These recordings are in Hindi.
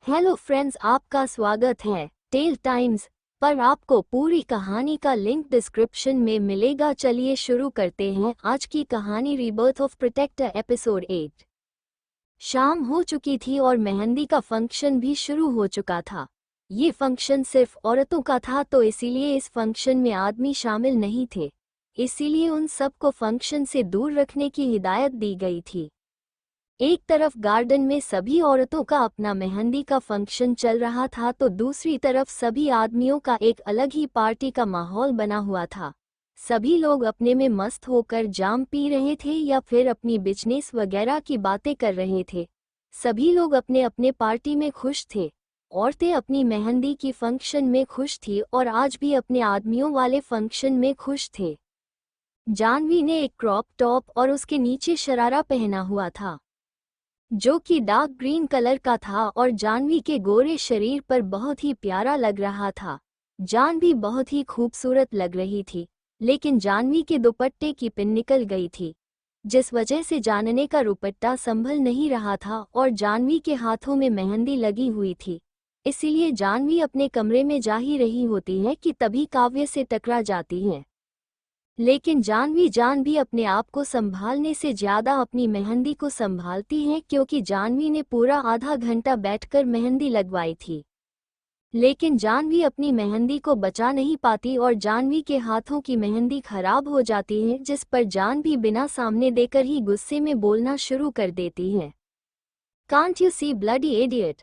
हेलो फ्रेंड्स, आपका स्वागत है टेल टाइम्स पर। आपको पूरी कहानी का लिंक डिस्क्रिप्शन में मिलेगा। चलिए शुरू करते हैं आज की कहानी। Rebirth of protector episode 8। शाम हो चुकी थी और मेहंदी का फंक्शन भी शुरू हो चुका था। ये फंक्शन सिर्फ औरतों का था, तो इसीलिए इस फंक्शन में आदमी शामिल नहीं थे। इसीलिए उन सबको फंक्शन से दूर रखने की हिदायत दी गई थी। एक तरफ गार्डन में सभी औरतों का अपना मेहंदी का फंक्शन चल रहा था, तो दूसरी तरफ सभी आदमियों का एक अलग ही पार्टी का माहौल बना हुआ था। सभी लोग अपने में मस्त होकर जाम पी रहे थे या फिर अपनी बिजनेस वगैरह की बातें कर रहे थे। सभी लोग अपने अपने पार्टी में खुश थे। औरतें अपनी मेहंदी की फंक्शन में खुश थी और आज भी अपने आदमियों वाले फंक्शन में खुश थे। जानवी ने एक क्रॉप टॉप और उसके नीचे शरारा पहना हुआ था, जो कि डार्क ग्रीन कलर का था और जानवी के गोरे शरीर पर बहुत ही प्यारा लग रहा था। जानवी बहुत ही खूबसूरत लग रही थी, लेकिन जानवी के दुपट्टे की पिन निकल गई थी, जिस वजह से जानने का दुपट्टा संभल नहीं रहा था और जानवी के हाथों में मेहंदी लगी हुई थी। इसीलिए जानवी अपने कमरे में जा ही रही होती है कि तभी काव्य से टकरा जाती है। लेकिन जानवी भी अपने आप को संभालने से ज्यादा अपनी मेहंदी को संभालती है, क्योंकि जानवी ने पूरा आधा घंटा बैठकर मेहंदी लगवाई थी। लेकिन जानवी अपनी मेहंदी को बचा नहीं पाती और जानवी के हाथों की मेहंदी खराब हो जाती है, जिस पर जानवी बिना सामने देकर ही गुस्से में बोलना शुरू कर देती है। Can't you see bloody idiot.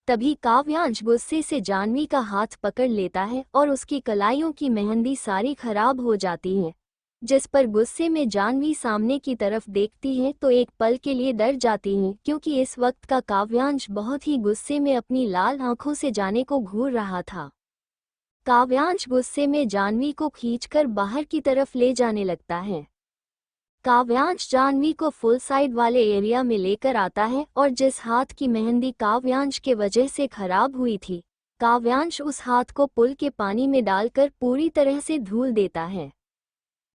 तभी काव्यांश गुस्से से जानवी का हाथ पकड़ लेता है और उसकी कलाइयों की मेहंदी सारी खराब हो जाती है, जिस पर गुस्से में जानवी सामने की तरफ देखती है तो एक पल के लिए डर जाती है, क्योंकि इस वक्त का काव्यांश बहुत ही गुस्से में अपनी लाल आंखों से जाने को घूर रहा था। काव्यांश गुस्से में जानवी को खींचकर बाहर की तरफ ले जाने लगता है। काव्यांश जानवी को फुल साइड वाले एरिया में लेकर आता है और जिस हाथ की मेहंदी काव्यांश के वजह से खराब हुई थी, काव्यांश उस हाथ को पुल के पानी में डालकर पूरी तरह से धुल देता है।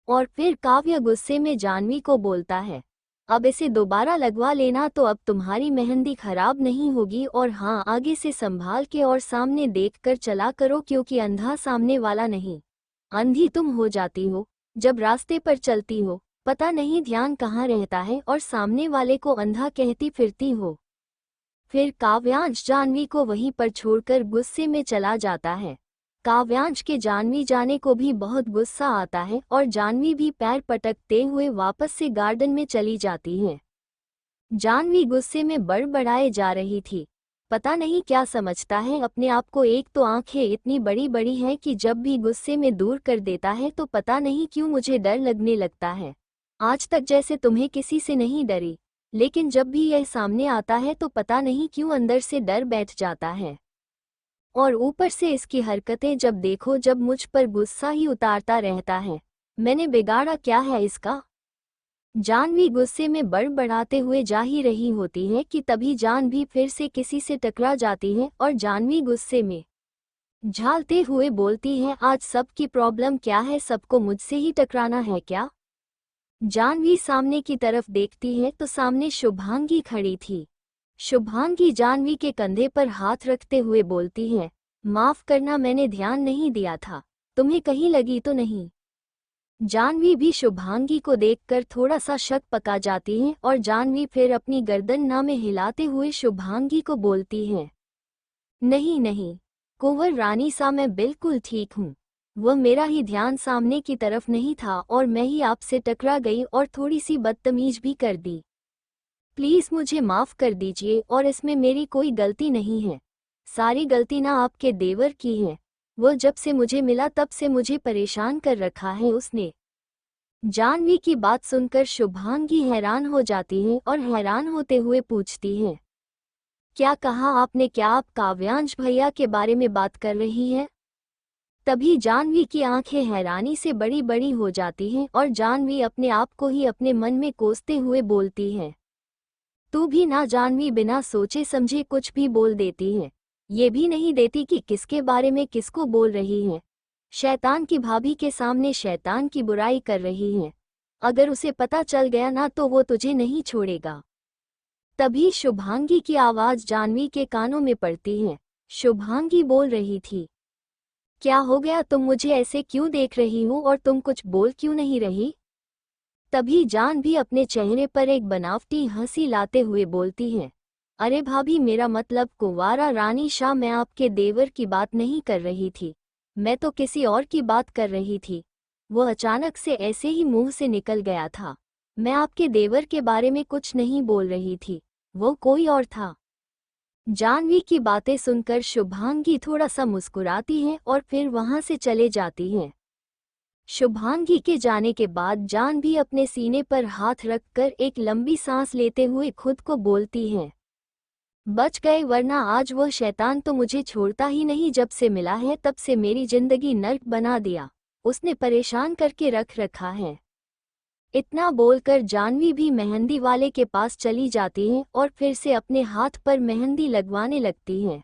और फिर काव्य गुस्से में जानवी को बोलता है, अब इसे दोबारा लगवा लेना तो अब तुम्हारी मेहंदी खराब नहीं होगी, और हाँ, आगे से संभाल के और सामने देखकर चला करो, क्योंकि अंधा सामने वाला नहीं, अंधी तुम हो जाती हो जब रास्ते पर चलती हो। पता नहीं ध्यान कहाँ रहता है और सामने वाले को अंधा कहती फिरती हो। फिर काव्यांश जानवी को वहीं पर छोड़कर गुस्से में चला जाता है। काव्यांश के जानवी जाने को भी बहुत गुस्सा आता है और जानवी भी पैर पटकते हुए वापस से गार्डन में चली जाती है। जानवी गुस्से में बड़बड़ाए जा रही थी। पता नहीं क्या समझता है अपने आप को। एक तो आंखें इतनी बड़ी बड़ी हैं कि जब भी गुस्से में दूर कर देता है तो पता नहीं क्यों मुझे डर लगने लगता है। आज तक जैसे तुम्हें किसी से नहीं डरी, लेकिन जब भी यह सामने आता है तो पता नहीं क्यों अंदर से डर बैठ जाता है। और ऊपर से इसकी हरकतें जब देखो, जब मुझ पर गुस्सा ही उतारता रहता है। मैंने बिगाड़ा क्या है इसका? जानवी गुस्से में बड़बड़ाते हुए जा ही रही होती है कि तभी जानवी फिर से किसी से टकरा जाती है और जानवी गुस्से में झालते हुए बोलती है, आज सबकी प्रॉब्लम क्या है? सबको मुझसे ही टकराना है क्या? जानवी सामने की तरफ देखती है तो सामने शुभांगी खड़ी थी। शुभांगी जानवी के कंधे पर हाथ रखते हुए बोलती है, माफ करना, मैंने ध्यान नहीं दिया था। तुम्हें कहीं लगी तो नहीं? जानवी भी शुभांगी को देखकर थोड़ा सा शक पका जाती है और जानवी फिर अपनी गर्दन ना में हिलाते हुए शुभांगी को बोलती है, नहीं नहीं कुंवर रानी सा, मैं बिल्कुल ठीक हूँ। वह मेरा ही ध्यान सामने की तरफ नहीं था और मैं ही आपसे टकरा गई और थोड़ी सी बदतमीज भी कर दी। प्लीज़ मुझे माफ़ कर दीजिए, और इसमें मेरी कोई गलती नहीं है। सारी गलती ना आपके देवर की है। वो जब से मुझे मिला तब से मुझे परेशान कर रखा है उसने। जानवी की बात सुनकर शुभांगी हैरान हो जाती है और हैरान होते हुए पूछती है, क्या कहा आपने? क्या आप काव्यांश भैया के बारे में बात कर रही है? तभी जानवी की आंखें हैरानी से बड़ी बड़ी हो जाती हैं और जानवी अपने आप को ही अपने मन में कोसते हुए बोलती है, तू भी ना। जानवी बिना सोचे समझे कुछ भी बोल देती है। ये भी नहीं देती कि किसके बारे में किसको बोल रही है। शैतान की भाभी के सामने शैतान की बुराई कर रही है। अगर उसे पता चल गया ना तो वो तुझे नहीं छोड़ेगा। तभी शुभांगी की आवाज जाह्नवी के कानों में पड़ती है। शुभांगी बोल रही थी, क्या हो गया, तुम मुझे ऐसे क्यों देख रही हो और तुम कुछ बोल क्यों नहीं रही? तभी जाह्नवी अपने चेहरे पर एक बनावटी हंसी लाते हुए बोलती है, अरे भाभी, मेरा मतलब कुंवारा रानी शाह, मैं आपके देवर की बात नहीं कर रही थी, मैं तो किसी और की बात कर रही थी। वो अचानक से ऐसे ही मुंह से निकल गया था। मैं आपके देवर के बारे में कुछ नहीं बोल रही थी, वो कोई और था। जाह्नवी की बातें सुनकर शुभांगी थोड़ा सा मुस्कुराती है और फिर वहां से चले जाती हैं। शुभांगी के जाने के बाद जाह्नवी अपने सीने पर हाथ रखकर एक लंबी सांस लेते हुए खुद को बोलती है, बच गए, वरना आज वह शैतान तो मुझे छोड़ता ही नहीं। जब से मिला है तब से मेरी जिंदगी नर्क बना दिया, उसने परेशान करके रख रखा है। इतना बोलकर जाह्नवी भी मेहंदी वाले के पास चली जाती है और फिर से अपने हाथ पर मेहंदी लगवाने लगती है।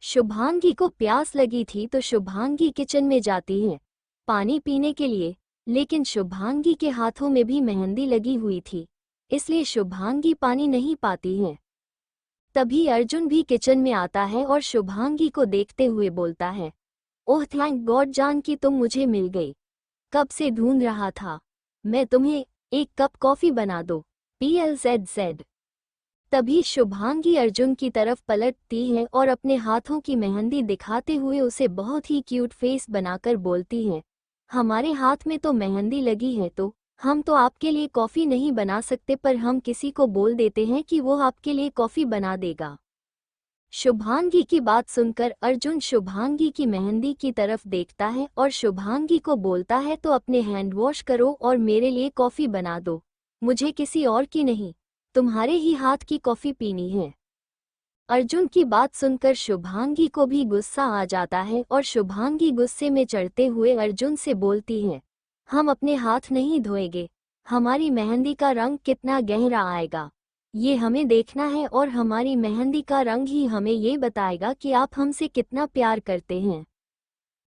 शुभांगी को प्यास लगी थी तो शुभांगी किचन में जाती है पानी पीने के लिए, लेकिन शुभांगी के हाथों में भी मेहंदी लगी हुई थी, इसलिए शुभांगी पानी नहीं पाती है। तभी अर्जुन भी किचन में आता है और शुभांगी को देखते हुए बोलता है, ओह थैंक गॉड जान कि तुम मुझे मिल गई, कब से ढूंढ रहा था। मैं तुम्हें एक कप कॉफी बना दो, PLZZ। तभी शुभांगी अर्जुन की तरफ पलटती है और अपने हाथों की मेहंदी दिखाते हुए उसे बहुत ही क्यूट फेस बनाकर बोलती है, हमारे हाथ में तो मेहंदी लगी है तो हम तो आपके लिए कॉफ़ी नहीं बना सकते, पर हम किसी को बोल देते हैं कि वो आपके लिए कॉफ़ी बना देगा। शुभांगी की बात सुनकर अर्जुन शुभांगी की मेहंदी की तरफ देखता है और शुभांगी को बोलता है, तो अपने हैंड वॉश करो और मेरे लिए कॉफ़ी बना दो, मुझे किसी और की नहीं, तुम्हारे ही हाथ की कॉफ़ी पीनी है। अर्जुन की बात सुनकर शुभांगी को भी गुस्सा आ जाता है और शुभांगी गुस्से में चढ़ते हुए अर्जुन से बोलती है, हम अपने हाथ नहीं धोएंगे, हमारी मेहंदी का रंग कितना गहरा आएगा ये हमें देखना है और हमारी मेहंदी का रंग ही हमें ये बताएगा कि आप हमसे कितना प्यार करते हैं।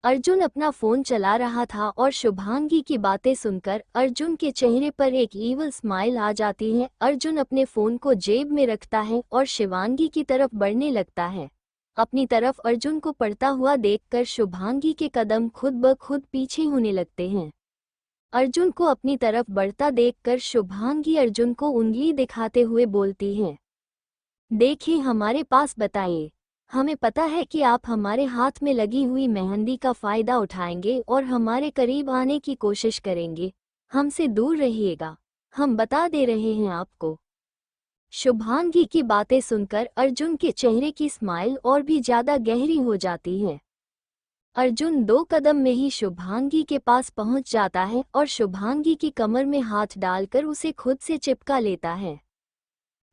अर्जुन अपना फोन चला रहा था और शुभांगी की बातें सुनकर अर्जुन के चेहरे पर एक ईवल स्माइल आ जाती है। अर्जुन अपने फोन को जेब में रखता है और शिवांगी की तरफ बढ़ने लगता है। अपनी तरफ अर्जुन को पड़ता हुआ देखकर शुभांगी के कदम खुद ब खुद पीछे होने लगते हैं। अर्जुन को अपनी तरफ बढ़ता देखकर शुभांगी अर्जुन को उंगली दिखाते हुए बोलती है, देखिए हमारे पास बताइए, हमें पता है कि आप हमारे हाथ में लगी हुई मेहंदी का फायदा उठाएंगे और हमारे करीब आने की कोशिश करेंगे, हमसे दूर रहिएगा, हम बता दे रहे हैं आपको। शुभांगी की बातें सुनकर अर्जुन के चेहरे की स्माइल और भी ज्यादा गहरी हो जाती है। अर्जुन 2 कदम में ही शुभांगी के पास पहुंच जाता है और शुभांगी की कमर में हाथ डालकर उसे खुद से चिपका लेता है।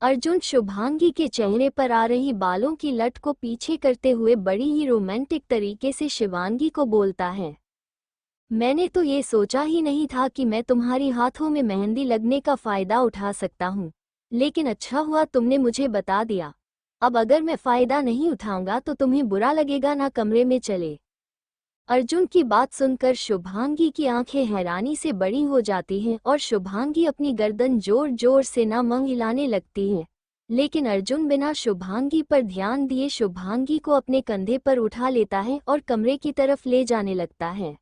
अर्जुन शुभांगी के चेहरे पर आ रही बालों की लट को पीछे करते हुए बड़ी ही रोमांटिक तरीके से शिवांगी को बोलता है, मैंने तो ये सोचा ही नहीं था कि मैं तुम्हारी हाथों में मेहंदी लगने का फायदा उठा सकता हूँ, लेकिन अच्छा हुआ तुमने मुझे बता दिया। अब अगर मैं फायदा नहीं उठाऊंगा तो तुम्हें बुरा लगेगा ना, कमरे में चले। अर्जुन की बात सुनकर शुभांगी की आंखें हैरानी से बड़ी हो जाती हैं और शुभांगी अपनी गर्दन जोर जोर से ना मंग हिलाने लगती है, लेकिन अर्जुन बिना शुभांगी पर ध्यान दिए शुभांगी को अपने कंधे पर उठा लेता है और कमरे की तरफ ले जाने लगता है।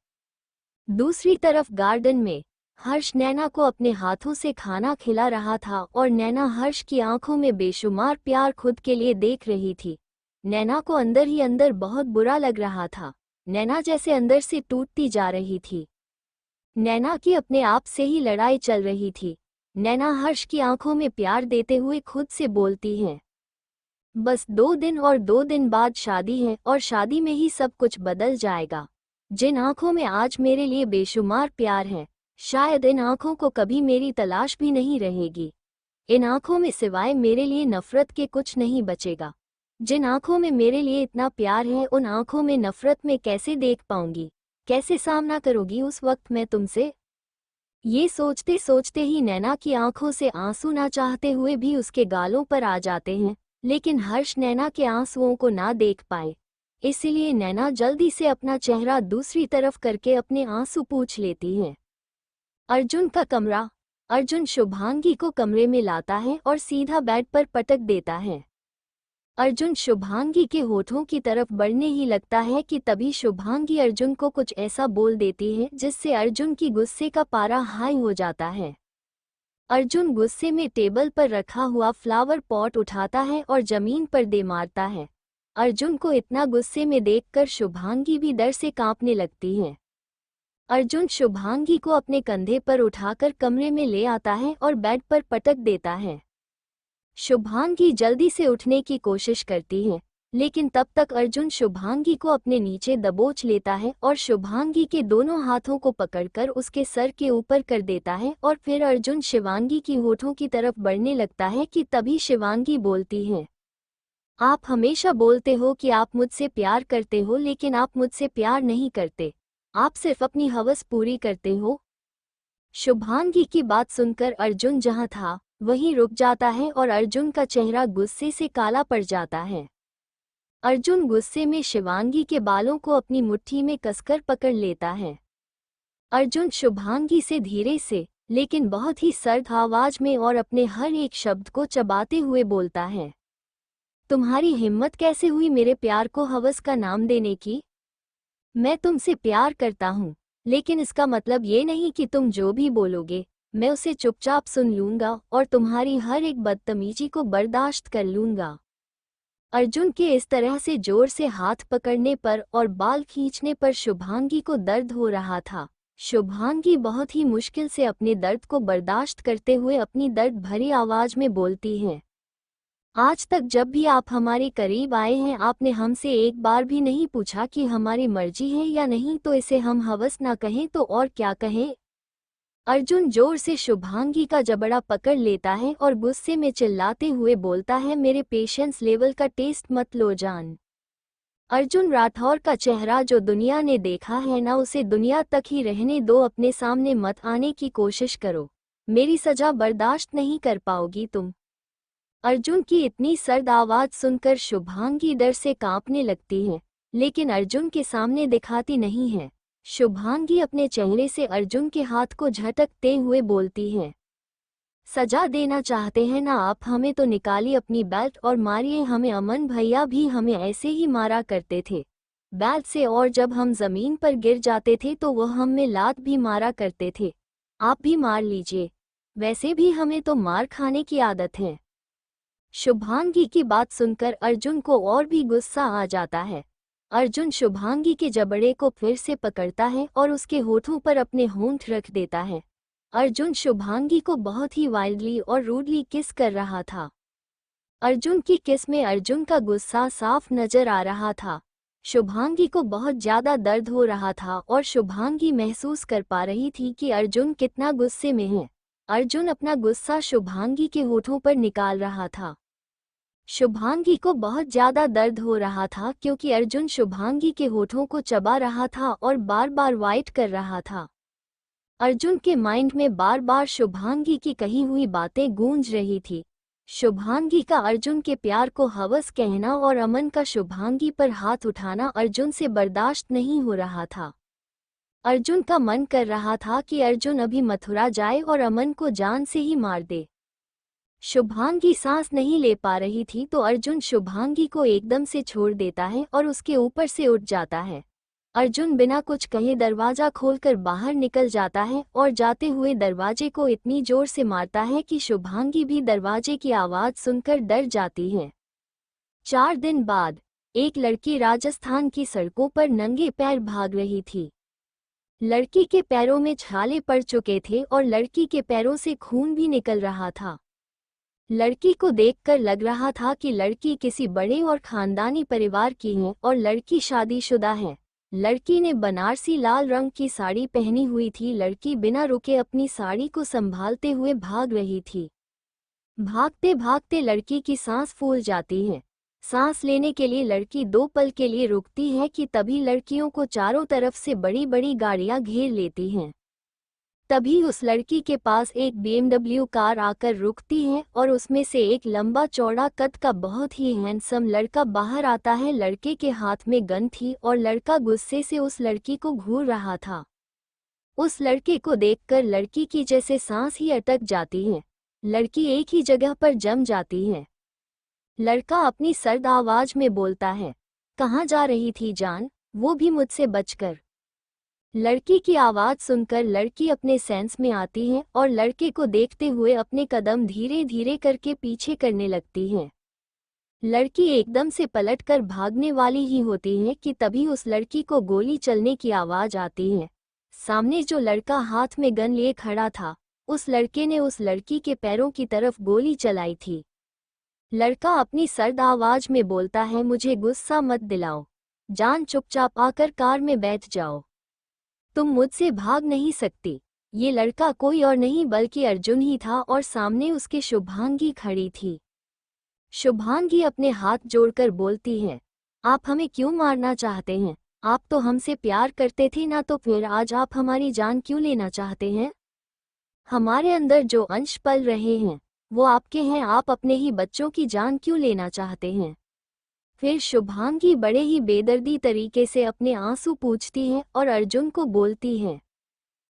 दूसरी तरफ गार्डन में हर्ष नैना को अपने हाथों से खाना खिला रहा था और नैना हर्ष की आंखों में बेशुमार प्यार खुद के लिए देख रही थी। नैना को अंदर ही अंदर बहुत बुरा लग रहा था, नैना जैसे अंदर से टूटती जा रही थी। नैना की अपने आप से ही लड़ाई चल रही थी। नैना हर्ष की आंखों में प्यार देते हुए खुद से बोलती है, बस 2 दिन और 2 दिन बाद शादी है और शादी में ही सब कुछ बदल जाएगा। जिन आंखों में आज मेरे लिए बेशुमार प्यार है, शायद इन आंखों को कभी मेरी तलाश भी नहीं रहेगी। इन आंखों में सिवाय मेरे लिए नफरत के कुछ नहीं बचेगा। जिन आंखों में मेरे लिए इतना प्यार है, उन आंखों में नफरत में कैसे देख पाऊंगी, कैसे सामना करोगी उस वक्त मैं तुमसे। ये सोचते सोचते ही नैना की आंखों से आंसू ना चाहते हुए भी उसके गालों पर आ जाते हैं, लेकिन हर्ष नैना के आंसुओं को ना देख पाए, इसलिए नैना जल्दी से अपना चेहरा दूसरी तरफ करके अपने आंसू पोंछ लेती है। अर्जुन का कमरा। अर्जुन शुभांगी को कमरे में लाता है और सीधा बेड पर पटक देता है। अर्जुन शुभांगी के होठों की तरफ बढ़ने ही लगता है कि तभी शुभांगी अर्जुन को कुछ ऐसा बोल देती है जिससे अर्जुन की गुस्से का पारा हाई हो जाता है। अर्जुन गुस्से में टेबल पर रखा हुआ फ्लावर पॉट उठाता है और जमीन पर दे मारता है। अर्जुन को इतना गुस्से में देखकर शुभांगी भी डर से कांपने लगती है। अर्जुन शुभांगी को अपने कंधे पर उठाकर कमरे में ले आता है और बेड पर पटक देता है। शुभांगी जल्दी से उठने की कोशिश करती है, लेकिन तब तक अर्जुन शुभांगी को अपने नीचे दबोच लेता है और शुभांगी के दोनों हाथों को पकड़कर उसके सर के ऊपर कर देता है और फिर अर्जुन शिवांगी की होठों की तरफ बढ़ने लगता है कि तभी शिवांगी बोलती है, आप हमेशा बोलते हो कि आप मुझसे प्यार करते हो, लेकिन आप मुझसे प्यार नहीं करते, आप सिर्फ अपनी हवस पूरी करते हो। शुभांगी की बात सुनकर अर्जुन जहां था वहीं रुक जाता है और अर्जुन का चेहरा गुस्से से काला पड़ जाता है। अर्जुन गुस्से में शिवांगी के बालों को अपनी मुट्ठी में कसकर पकड़ लेता है। अर्जुन शुभांगी से धीरे से लेकिन बहुत ही सर्द आवाज में और अपने हर एक शब्द को चबाते हुए बोलता है, तुम्हारी हिम्मत कैसे हुई मेरे प्यार को हवस का नाम देने की? मैं तुमसे प्यार करता हूँ, लेकिन इसका मतलब ये नहीं कि तुम जो भी बोलोगे मैं उसे चुपचाप सुन लूंगा और तुम्हारी हर एक बदतमीजी को बर्दाश्त कर लूंगा। अर्जुन के इस तरह से जोर से हाथ पकड़ने पर और बाल खींचने पर शुभांगी को दर्द हो रहा था। शुभांगी बहुत ही मुश्किल से अपने दर्द को बर्दाश्त करते हुए अपनी दर्द भरी आवाज में बोलती है, आज तक जब भी आप हमारे करीब आए हैं आपने हमसे एक बार भी नहीं पूछा कि हमारी मर्जी है या नहीं, तो इसे हम हवस ना कहें तो और क्या कहें? अर्जुन जोर से शुभांगी का जबड़ा पकड़ लेता है और गुस्से में चिल्लाते हुए बोलता है, मेरे पेशेंस लेवल का टेस्ट मत लो जान। अर्जुन राठौर का चेहरा जो दुनिया ने देखा है ना उसे दुनिया तक ही रहने दो, अपने सामने मत आने की कोशिश करो, मेरी सजा बर्दाश्त नहीं कर पाओगी तुम। अर्जुन की इतनी सर्द आवाज सुनकर शुभांगी डर से कांपने लगती है, लेकिन अर्जुन के सामने दिखाती नहीं है। शुभांगी अपने चेहरे से अर्जुन के हाथ को झटकते हुए बोलती है, सजा देना चाहते हैं ना आप हमें, तो निकालिए अपनी बेल्ट और मारिए हमें, अमन भैया भी हमें ऐसे ही मारा करते थे बेल्ट से, और जब हम जमीन पर गिर जाते थे तो वह हमें लात भी मारा करते थे, आप भी मार लीजिए, वैसे भी हमें तो मार खाने की आदत है। शुभांगी की बात सुनकर अर्जुन को और भी गुस्सा आ जाता है। अर्जुन शुभांगी के जबड़े को फिर से पकड़ता है और उसके होठों पर अपने होंठ रख देता है। अर्जुन शुभांगी को बहुत ही वाइल्डली और रूडली किस कर रहा था। अर्जुन की किस में अर्जुन का गुस्सा साफ नजर आ रहा था। शुभांगी को बहुत ज्यादा दर्द हो रहा था और शुभांगी महसूस कर पा रही थी कि अर्जुन कितना गुस्से में है। अर्जुन अपना गुस्सा शुभांगी के होठों पर निकाल रहा था। शुभांगी को बहुत ज्यादा दर्द हो रहा था क्योंकि अर्जुन शुभांगी के होठों को चबा रहा था और बार बार वाइट कर रहा था। अर्जुन के माइंड में बार बार शुभांगी की कही हुई बातें गूंज रही थी। शुभांगी का अर्जुन के प्यार को हवस कहना और अमन का शुभांगी पर हाथ उठाना अर्जुन से बर्दाश्त नहीं हो रहा था। अर्जुन का मन कर रहा था कि अर्जुन अभी मथुरा जाए और अमन को जान से ही मार दे। शुभांगी सांस नहीं ले पा रही थी तो अर्जुन शुभांगी को एकदम से छोड़ देता है और उसके ऊपर से उठ जाता है। अर्जुन बिना कुछ कहे दरवाजा खोलकर बाहर निकल जाता है और जाते हुए दरवाजे को इतनी जोर से मारता है कि शुभांगी भी दरवाजे की आवाज सुनकर डर जाती है। 4 दिन बाद एक लड़की राजस्थान की सड़कों पर नंगे पैर भाग रही थी। लड़की के पैरों में छाले पड़ चुके थे और लड़की के पैरों से खून भी निकल रहा था। लड़की को देखकर लग रहा था कि लड़की किसी बड़े और खानदानी परिवार की है और लड़की शादीशुदा है। लड़की ने बनारसी लाल रंग की साड़ी पहनी हुई थी। लड़की बिना रुके अपनी साड़ी को संभालते हुए भाग रही थी। भागते भागते लड़की की सांस फूल जाती है। सांस लेने के लिए लड़की 2 पल के लिए रुकती है कि तभी लड़कियों को चारों तरफ से बड़ी बड़ी गाड़ियां घेर लेती हैं। तभी उस लड़की के पास एक BMW कार आकर रुकती है और उसमें से एक लंबा चौड़ा कद का बहुत ही हैंडसम लड़का बाहर आता है। लड़के के हाथ में गन थी और लड़का गुस्से से उस लड़की को घूर रहा था। उस लड़के को देखकर लड़की की जैसे सांस ही अटक जाती है। लड़की एक ही जगह पर जम जाती है। लड़का अपनी सर्द आवाज में बोलता है, कहाँ जा रही थी जान, वो भी मुझसे बचकर। लड़की की आवाज सुनकर लड़की अपने सेंस में आती है और लड़के को देखते हुए अपने कदम धीरे धीरे करके पीछे करने लगती है। लड़की एकदम से पलटकर भागने वाली ही होती है कि तभी उस लड़की को गोली चलने की आवाज आती है। सामने जो लड़का हाथ में गन लिए खड़ा था, उस लड़के ने उस लड़की के पैरों की तरफ गोली चलाई थी। लड़का अपनी सर्द आवाज में बोलता है, मुझे गुस्सा मत दिलाओ जान, चुपचाप आकर कार में बैठ जाओ, तुम मुझसे भाग नहीं सकती। ये लड़का कोई और नहीं बल्कि अर्जुन ही था और सामने उसके शुभांगी खड़ी थी। शुभांगी अपने हाथ जोड़कर बोलती है, आप हमें क्यों मारना चाहते हैं? आप तो हमसे प्यार करते थे ना, तो फिर आज आप हमारी जान क्यों लेना चाहते हैं? हमारे अंदर जो अंश पल रहे हैं वो आपके हैं, आप अपने ही बच्चों की जान क्यों लेना चाहते हैं? फिर शुभांगी बड़े ही बेदर्दी तरीके से अपने आंसू पूंछती है और अर्जुन को बोलती है,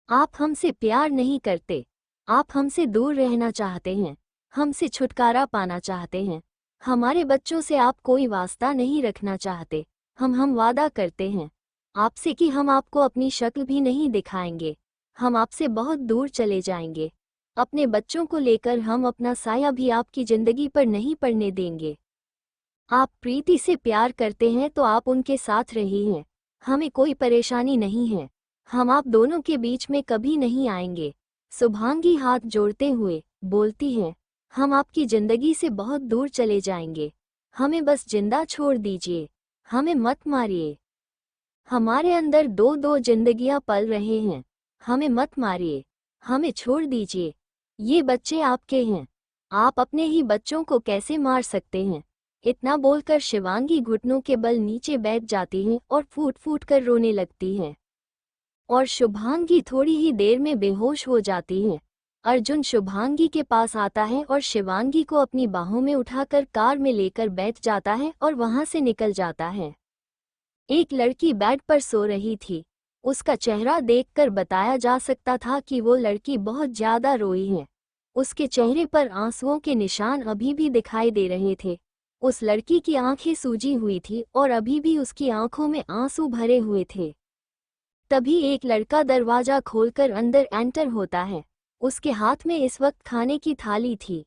आप हमसे प्यार नहीं करते, आप हमसे दूर रहना चाहते हैं, हमसे छुटकारा पाना चाहते हैं, हमारे बच्चों से आप कोई वास्ता नहीं रखना चाहते। हम वादा करते हैं आपसे कि हम आपको अपनी शक्ल भी नहीं दिखाएंगे, हम आपसे बहुत दूर चले जाएंगे। अपने बच्चों को लेकर हम अपना साया भी आपकी जिंदगी पर नहीं पड़ने देंगे। आप प्रीति से प्यार करते हैं तो आप उनके साथ रही हैं, हमें कोई परेशानी नहीं है, हम आप दोनों के बीच में कभी नहीं आएंगे। शुभांगी हाथ जोड़ते हुए बोलती है, हम आपकी जिंदगी से बहुत दूर चले जाएंगे, हमें बस जिंदा छोड़ दीजिए, हमें मत मारिए। हमारे अंदर दो दो जिंदगियां पल रहे हैं, हमें मत मारिए, हमें छोड़ दीजिए। ये बच्चे आपके हैं, आप अपने ही बच्चों को कैसे मार सकते हैं? इतना बोलकर शिवांगी घुटनों के बल नीचे बैठ जाती है और फूट फूट कर रोने लगती है और शुभांगी थोड़ी ही देर में बेहोश हो जाती है। अर्जुन शुभांगी के पास आता है और शिवांगी को अपनी बाहों में उठाकर कार में लेकर बैठ जाता है और वहां से निकल जाता है। एक लड़की बेड पर सो रही थी, उसका चेहरा देखकर बताया जा सकता था कि वो लड़की बहुत ज्यादा रोई है। उसके चेहरे पर आंसुओं के निशान अभी भी दिखाई दे रहे थे। उस लड़की की आंखें सूजी हुई थी और अभी भी उसकी आंखों में आंसू भरे हुए थे। तभी एक लड़का दरवाजा खोलकर अंदर एंटर होता है। उसके हाथ में इस वक्त खाने की थाली थी।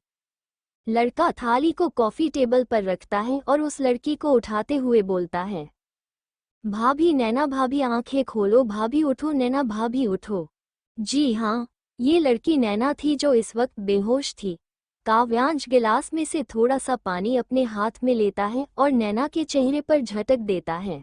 लड़का थाली को कॉफी टेबल पर रखता है और उस लड़की को उठाते हुए बोलता है, भाभी, नैना भाभी, आंखें खोलो, भाभी उठो, नैना भाभी उठो। जी हाँ, ये लड़की नैना थी जो इस वक्त बेहोश थी। काव्यांश गिलास में से थोड़ा सा पानी अपने हाथ में लेता है और नैना के चेहरे पर झटक देता है,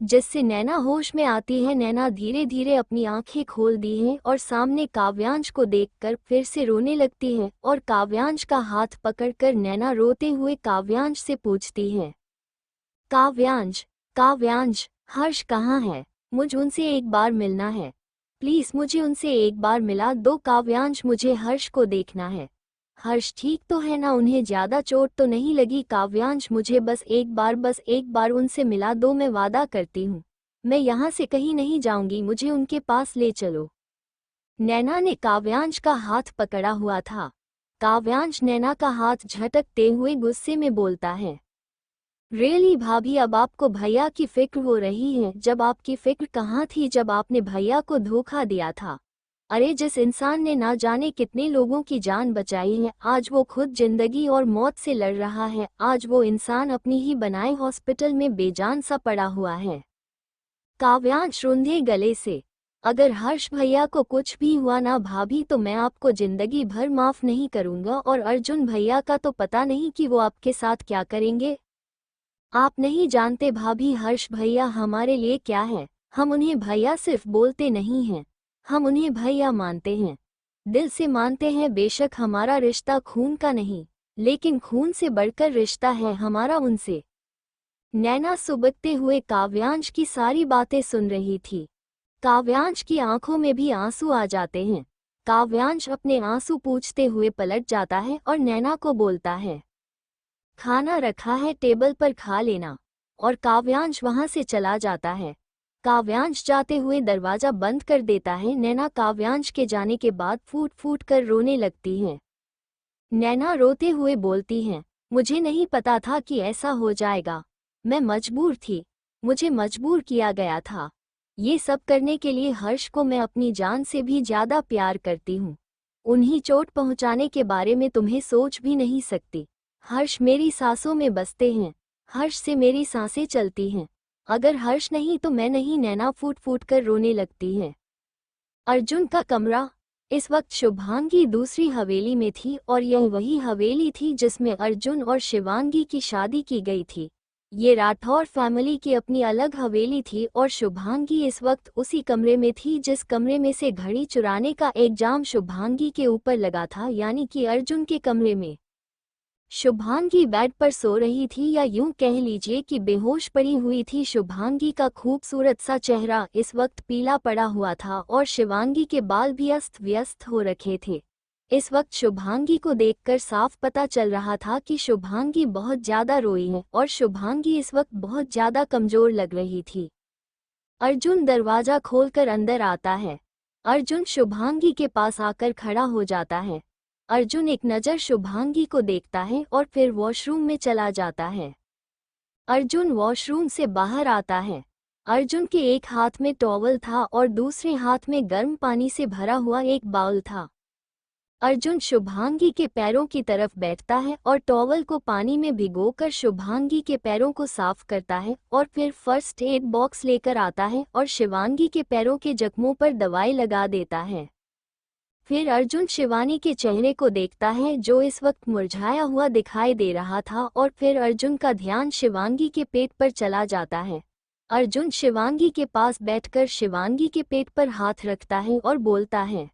जिससे नैना होश में आती है। नैना धीरे धीरे अपनी आंखें खोल दी हैं और सामने काव्यांश को देखकर फिर से रोने लगती है और काव्यांश का हाथ पकड़कर नैना रोते हुए काव्यांश से पूछती है, काव्यांश, काव्यांश, हर्ष कहाँ है? मुझे उनसे एक बार मिलना है, प्लीज मुझे उनसे एक बार मिला दो। काव्यांश, मुझे हर्ष को देखना है। हर्ष ठीक तो है ना? उन्हें ज्यादा चोट तो नहीं लगी? काव्यांश, मुझे बस एक बार उनसे मिला दो, मैं वादा करती हूँ मैं यहाँ से कहीं नहीं जाऊंगी, मुझे उनके पास ले चलो। नैना ने काव्यांश का हाथ पकड़ा हुआ था। काव्यांश नैना का हाथ झटकते हुए गुस्से में बोलता है, रियली भाभी, अब आपको भैया की फिक्र हो रही है? जब आपकी फिक्र कहाँ थी जब आपने भैया को धोखा दिया था? अरे, जिस इंसान ने ना जाने कितने लोगों की जान बचाई है, आज वो खुद जिंदगी और मौत से लड़ रहा है। आज वो इंसान अपनी ही बनाए हॉस्पिटल में बेजान सा पड़ा हुआ है। काव्यांश रुंधे गले से, अगर हर्ष भैया को कुछ भी हुआ ना भाभी, तो मैं आपको जिंदगी भर माफ नहीं करूंगा। और अर्जुन भैया का तो पता नहीं कि वो आपके साथ क्या करेंगे। आप नहीं जानते भाभी, हर्ष भैया हमारे लिए क्या है। हम उन्हें भैया सिर्फ बोलते नहीं हैं, हम उन्हें भैया मानते हैं, दिल से मानते हैं। बेशक हमारा रिश्ता खून का नहीं, लेकिन खून से बढ़कर रिश्ता है हमारा उनसे। नैना सुबकते हुए काव्यांश की सारी बातें सुन रही थी। काव्यांश की आंखों में भी आंसू आ जाते हैं। काव्यांश अपने आंसू पूछते हुए पलट जाता है और नैना को बोलता है, खाना रखा है टेबल पर, खा लेना। और काव्यांश वहां से चला जाता है। काव्यांश जाते हुए दरवाजा बंद कर देता है। नैना काव्यांश के जाने के बाद फूट फूट कर रोने लगती है। नैना रोते हुए बोलती हैं, मुझे नहीं पता था कि ऐसा हो जाएगा। मैं मजबूर थी, मुझे मजबूर किया गया था। ये सब करने के लिए हर्ष को मैं अपनी जान से भी ज्यादा प्यार करती हूँ। उन्हीं चोट पहुँचाने के बारे में तुम्हें सोच भी नहीं सकती। हर्ष मेरी सांसों में बसते हैं, हर्ष से मेरी सांसें चलती हैं। अगर हर्ष नहीं तो मैं नहीं। नैना फूट फूट कर रोने लगती है। अर्जुन का कमरा। इस वक्त शुभांगी दूसरी हवेली में थी और यह वही हवेली थी जिसमें अर्जुन और शिवांगी की शादी की गई थी। ये राठौर फैमिली की अपनी अलग हवेली थी और शुभांगी इस वक्त उसी कमरे में थी जिस कमरे में से घड़ी चुराने का इल्जाम शुभांगी के ऊपर लगा था, यानी कि अर्जुन के कमरे में। शुभांगी बेड पर सो रही थी, या यूं कह लीजिए कि बेहोश पड़ी हुई थी। शुभांगी का खूबसूरत सा चेहरा इस वक्त पीला पड़ा हुआ था और शिवांगी के बाल भी अस्त व्यस्त हो रखे थे। इस वक्त शुभांगी को देखकर साफ पता चल रहा था कि शुभांगी बहुत ज्यादा रोई है और शुभांगी इस वक्त बहुत ज्यादा कमजोर लग रही थी। अर्जुन दरवाजा खोलकर अंदर आता है। अर्जुन शुभांगी के पास आकर खड़ा हो जाता है। अर्जुन एक नज़र शुभांगी को देखता है और फिर वॉशरूम में चला जाता है। अर्जुन वॉशरूम से बाहर आता है। अर्जुन के एक हाथ में टॉवल था और दूसरे हाथ में गर्म पानी से भरा हुआ एक बाउल था। अर्जुन शुभांगी के पैरों की तरफ बैठता है और टॉवल को पानी में भिगोकर शुभांगी के पैरों को साफ करता है और फिर फर्स्ट एड बॉक्स लेकर आता है और शिवांगी के पैरों के जख्मों पर दवाई लगा देता है। फिर अर्जुन शिवानी के चेहरे को देखता है जो इस वक्त मुरझाया हुआ दिखाई दे रहा था और फिर अर्जुन का ध्यान शिवांगी के पेट पर चला जाता है। अर्जुन शिवांगी के पास बैठकर शिवांगी के पेट पर हाथ रखता है और बोलता है,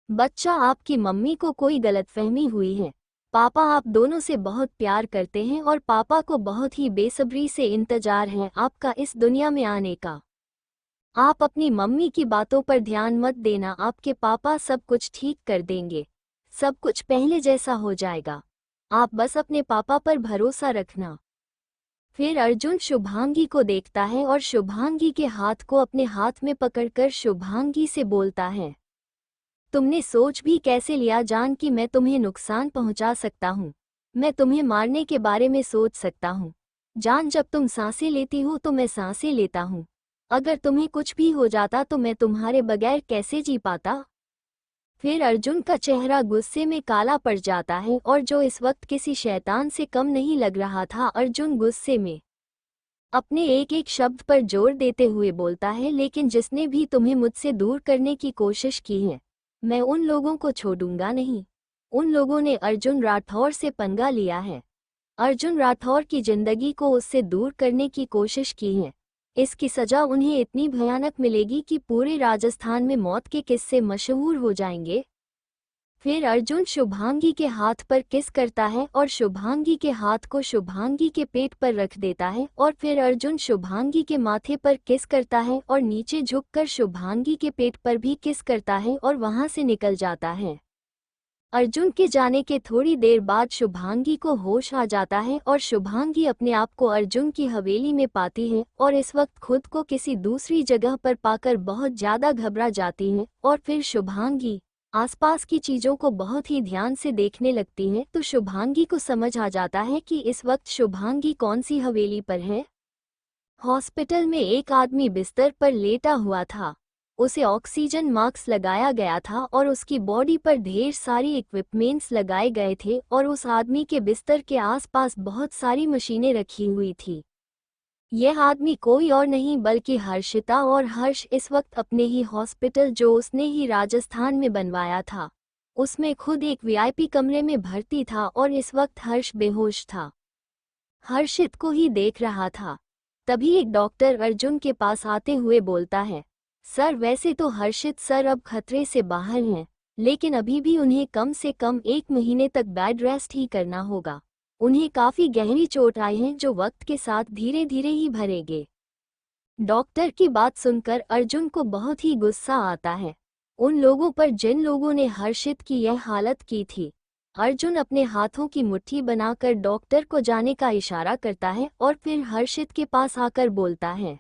बच्चा, आपकी मम्मी को कोई गलतफहमी हुई है। पापा आप दोनों से बहुत प्यार करते हैं और पापा को बहुत ही बेसब्री से इंतजार है आपका इस दुनिया में आने का। आप अपनी मम्मी की बातों पर ध्यान मत देना, आपके पापा सब कुछ ठीक कर देंगे, सब कुछ पहले जैसा हो जाएगा। आप बस अपने पापा पर भरोसा रखना। फिर अर्जुन शुभांगी को देखता है और शुभांगी के हाथ को अपने हाथ में पकड़कर शुभांगी से बोलता है, तुमने सोच भी कैसे लिया जान कि मैं तुम्हें नुकसान पहुंचा सकता हूं? मैं तुम्हें मारने के बारे में सोच सकता हूं। जान, जब तुम सांसें लेती हो तो मैं सांसें लेता हूं। अगर तुम्हें कुछ भी हो जाता तो मैं तुम्हारे बगैर कैसे जी पाता? फिर अर्जुन का चेहरा गुस्से में काला पड़ जाता है और जो इस वक्त किसी शैतान से कम नहीं लग रहा था। अर्जुन गुस्से में अपने एक एक शब्द पर जोर देते हुए बोलता है, लेकिन जिसने भी तुम्हें मुझसे दूर करने की कोशिश की है, मैं उन लोगों को छोड़ूंगा नहीं। उन लोगों ने अर्जुन राठौर से पंगा लिया है। अर्जुन राठौर की जिंदगी को उससे दूर करने की कोशिश की है। इसकी सजा उन्हें इतनी भयानक मिलेगी कि पूरे राजस्थान में मौत के किस्से मशहूर हो जाएंगे। फिर अर्जुन शुभांगी के हाथ पर किस करता है और शुभांगी के हाथ को शुभांगी के पेट पर रख देता है और फिर अर्जुन शुभांगी के माथे पर किस करता है और नीचे झुककर शुभांगी के पेट पर भी किस करता है और वहां से निकल जाता है। अर्जुन के जाने के थोड़ी देर बाद शुभांगी को होश आ जाता है और शुभांगी अपने आप को अर्जुन की हवेली में पाती है और इस वक्त खुद को किसी दूसरी जगह पर पाकर बहुत ज्यादा घबरा जाती है और फिर शुभांगी आसपास की चीजों को बहुत ही ध्यान से देखने लगती है। तो शुभांगी को समझ आ जाता है कि इस वक्त शुभांगी कौन सी हवेली पर है। हॉस्पिटल में एक आदमी बिस्तर पर लेटा हुआ था। उसे ऑक्सीजन मास्क लगाया गया था और उसकी बॉडी पर ढेर सारी इक्विपमेंट्स लगाए गए थे और उस आदमी के बिस्तर के आसपास बहुत सारी मशीनें रखी हुई थी। यह आदमी कोई और नहीं बल्कि हर्षिता, और हर्ष इस वक्त अपने ही हॉस्पिटल जो उसने ही राजस्थान में बनवाया था उसमें खुद एक वीआईपी कमरे में भर्ती था और इस वक्त हर्ष बेहोश था। हर्षित को ही देख रहा था। तभी एक डॉक्टर अर्जुन के पास आते हुए बोलता है, सर, वैसे तो हर्षित सर अब खतरे से बाहर हैं, लेकिन अभी भी उन्हें कम से कम 1 महीने तक बेड रेस्ट ही करना होगा। उन्हें काफी गहरी चोट आई है जो वक्त के साथ धीरे धीरे ही भरेंगे। डॉक्टर की बात सुनकर अर्जुन को बहुत ही गुस्सा आता है उन लोगों पर जिन लोगों ने हर्षित की यह हालत की थी। अर्जुन अपने हाथों की मुट्ठी बनाकर डॉक्टर को जाने का इशारा करता है और फिर हर्षित के पास आकर बोलता है,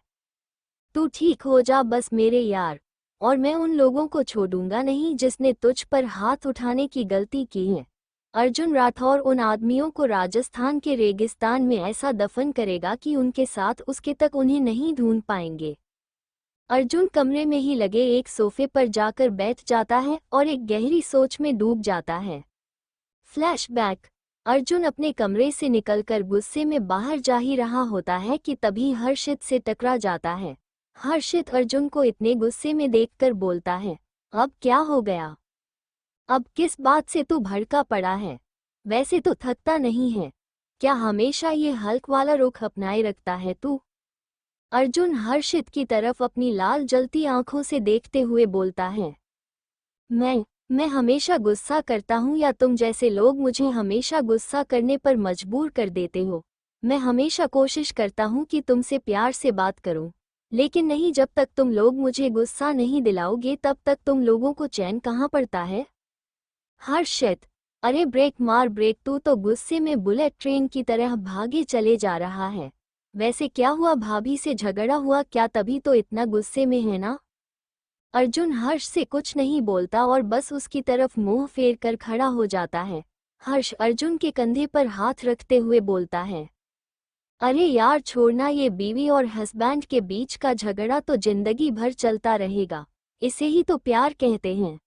तू ठीक हो जा बस मेरे यार, और मैं उन लोगों को छोड़ूंगा नहीं जिसने तुझ पर हाथ उठाने की गलती की है। अर्जुन राठौर उन आदमियों को राजस्थान के रेगिस्तान में ऐसा दफन करेगा कि उनके साथ उसके तक उन्हें नहीं ढूंढ पाएंगे। अर्जुन कमरे में ही लगे एक सोफे पर जाकर बैठ जाता है और एक गहरी सोच में डूब जाता है। फ्लैशबैक। अर्जुन अपने कमरे से निकलकर गुस्से में बाहर जा ही रहा होता है कि तभी हर्षित से टकरा जाता है। हर्षित अर्जुन को इतने गुस्से में देखकर बोलता है, अब क्या हो गया? अब किस बात से तू भड़का पड़ा है? वैसे तो थकता नहीं है, क्या हमेशा ये हल्क वाला रुख अपनाए रखता है तू? अर्जुन हर्षित की तरफ अपनी लाल जलती आंखों से देखते हुए बोलता है, मैं हमेशा गुस्सा करता हूँ या तुम जैसे लोग मुझे हमेशा गुस्सा करने पर मजबूर कर देते हो? मैं हमेशा कोशिश करता हूँ कि तुमसे प्यार से बात करूँ, लेकिन नहीं, जब तक तुम लोग मुझे गुस्सा नहीं दिलाओगे तब तक तुम लोगों को चैन कहाँ पड़ता है? हर्षित, अरे ब्रेक मार ब्रेक, तू तो गुस्से में बुलेट ट्रेन की तरह भागे चले जा रहा है। वैसे क्या हुआ, भाभी से झगड़ा हुआ क्या, तभी तो इतना गुस्से में है ना? अर्जुन हर्ष से कुछ नहीं बोलता और बस उसकी तरफ मुंह फेर कर खड़ा हो जाता है। हर्ष अर्जुन के कंधे पर हाथ रखते हुए बोलता है, अरे यार छोड़ना, ये बीवी और हस्बैंड के बीच का झगड़ा तो जिंदगी भर चलता रहेगा, इसे ही तो प्यार कहते हैं।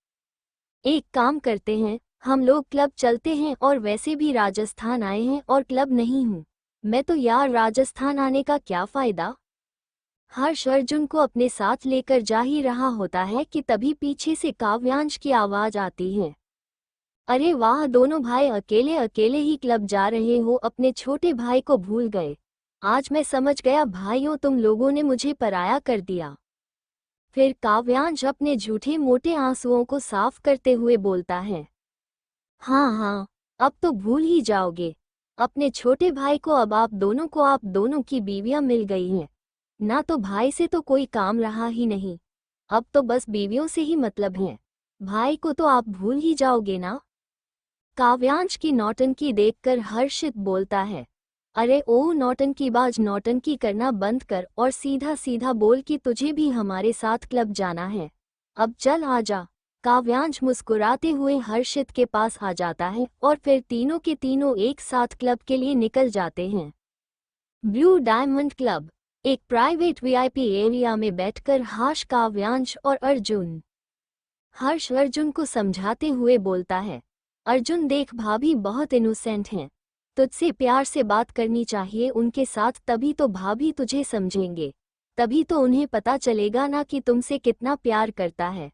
एक काम करते हैं, हम लोग क्लब चलते हैं, और वैसे भी राजस्थान आए हैं और क्लब नहीं हूँ मैं तो यार, राजस्थान आने का क्या फायदा? हर्ष अर्जुन को अपने साथ लेकर जा ही रहा होता है कि तभी पीछे से काव्यांश की आवाज आती है, अरे वाह, दोनों भाई अकेले अकेले ही क्लब जा रहे हो, अपने छोटे भाई को भूल गए। आज मैं समझ गया भाइयों, तुम लोगों ने मुझे पराया कर दिया। फिर काव्यांश अपने झूठे मोटे आंसुओं को साफ करते हुए बोलता है, हाँ, अब तो भूल ही जाओगे अपने छोटे भाई को, अब आप दोनों की बीवियां मिल गई हैं ना, तो भाई से तो कोई काम रहा ही नहीं, अब तो बस बीवियों से ही मतलब है, भाई को तो आप भूल ही जाओगे ना? काव्यांश की नौटंकी देखकर हर्षित बोलता है, अरे ओ नौटंकीबाज, नौटंकी करना बंद कर और सीधा सीधा बोल कि तुझे भी हमारे साथ क्लब जाना है, अब चल आजा। काव्यांश मुस्कुराते हुए हर्षित के पास आ जाता है और फिर तीनों के तीनों एक साथ क्लब के लिए निकल जाते हैं। Blue diamond club. एक प्राइवेट वीआईपी एरिया में बैठकर काव्यांश और अर्जुन। हर्ष अर्जुन को समझाते हुए बोलता है, अर्जुन देख, भाभी बहुत इनोसेंट हैं, तुझसे प्यार से बात करनी चाहिए उनके साथ, तभी तो भाभी तुझे समझेंगे, तभी तो उन्हें पता चलेगा ना कि तुमसे कितना प्यार करता है।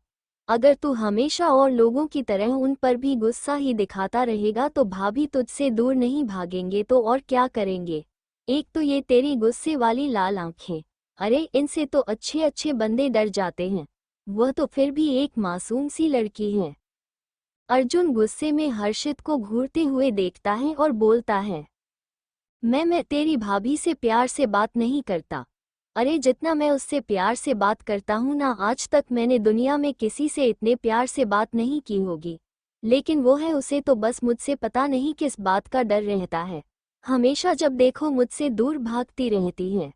अगर तू हमेशा और लोगों की तरह उन पर भी गुस्सा ही दिखाता रहेगा तो भाभी तुझसे दूर नहीं भागेंगे तो और क्या करेंगे? एक तो ये तेरी गुस्से वाली लाल आंखें, अरे इनसे तो अच्छे अच्छे बंदे डर जाते हैं, वह तो फिर भी एक मासूम सी लड़की है। अर्जुन गुस्से में हर्षित को घूरते हुए देखता है और बोलता है, मैं तेरी भाभी से प्यार से बात नहीं करता, अरे जितना मैं उससे प्यार से बात करता हूँ ना, आज तक मैंने दुनिया में किसी से इतने प्यार से बात नहीं की होगी, लेकिन वो है, उसे तो बस मुझसे पता नहीं किस बात का डर रहता है, हमेशा जब देखो मुझसे दूर भागती रहती है।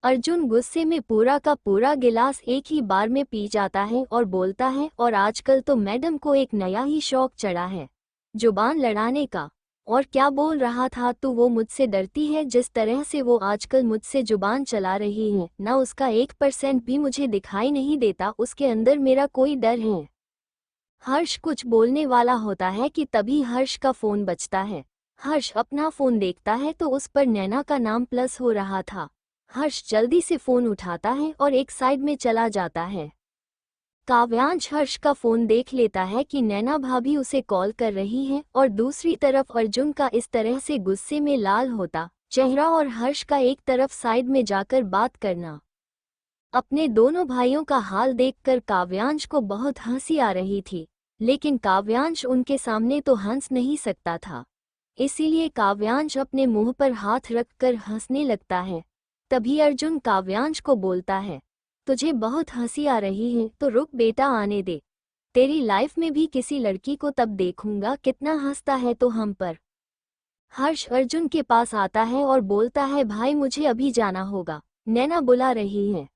अर्जुन गुस्से में पूरा का पूरा गिलास एक ही बार में पी जाता है और बोलता है, और आजकल तो मैडम को एक नया ही शौक चढ़ा है, जुबान लड़ाने का। और क्या बोल रहा था तू, वो मुझसे डरती है, जिस तरह से वो आजकल मुझसे जुबान चला रही है ना, उसका 1% भी मुझे दिखाई नहीं देता उसके अंदर मेरा कोई डर है। हर्ष कुछ बोलने वाला होता है कि तभी हर्ष का फोन बजता है। हर्ष अपना फोन देखता है तो उस पर नैना का नाम प्लस हो रहा था। हर्ष जल्दी से फोन उठाता है और एक साइड में चला जाता है। काव्यांश हर्ष का फोन देख लेता है कि नैना भाभी उसे कॉल कर रही हैं, और दूसरी तरफ अर्जुन का इस तरह से गुस्से में लाल होता चेहरा और हर्ष का एक तरफ साइड में जाकर बात करना। अपने दोनों भाइयों का हाल देखकर काव्यांश को बहुत हंसी आ रही थी, लेकिन काव्यांश उनके सामने तो हंस नहीं सकता था, इसीलिए काव्यांश अपने मुंह पर हाथ रखकर हंसने लगता है। तभी अर्जुन काव्यांश को बोलता है, तुझे बहुत हंसी आ रही है तो रुक बेटा, आने दे, तेरी लाइफ में भी किसी लड़की को तब देखूंगा कितना हंसता है तो हम पर। हर्ष अर्जुन के पास आता है और बोलता है, भाई मुझे अभी जाना होगा, नैना बुला रही है।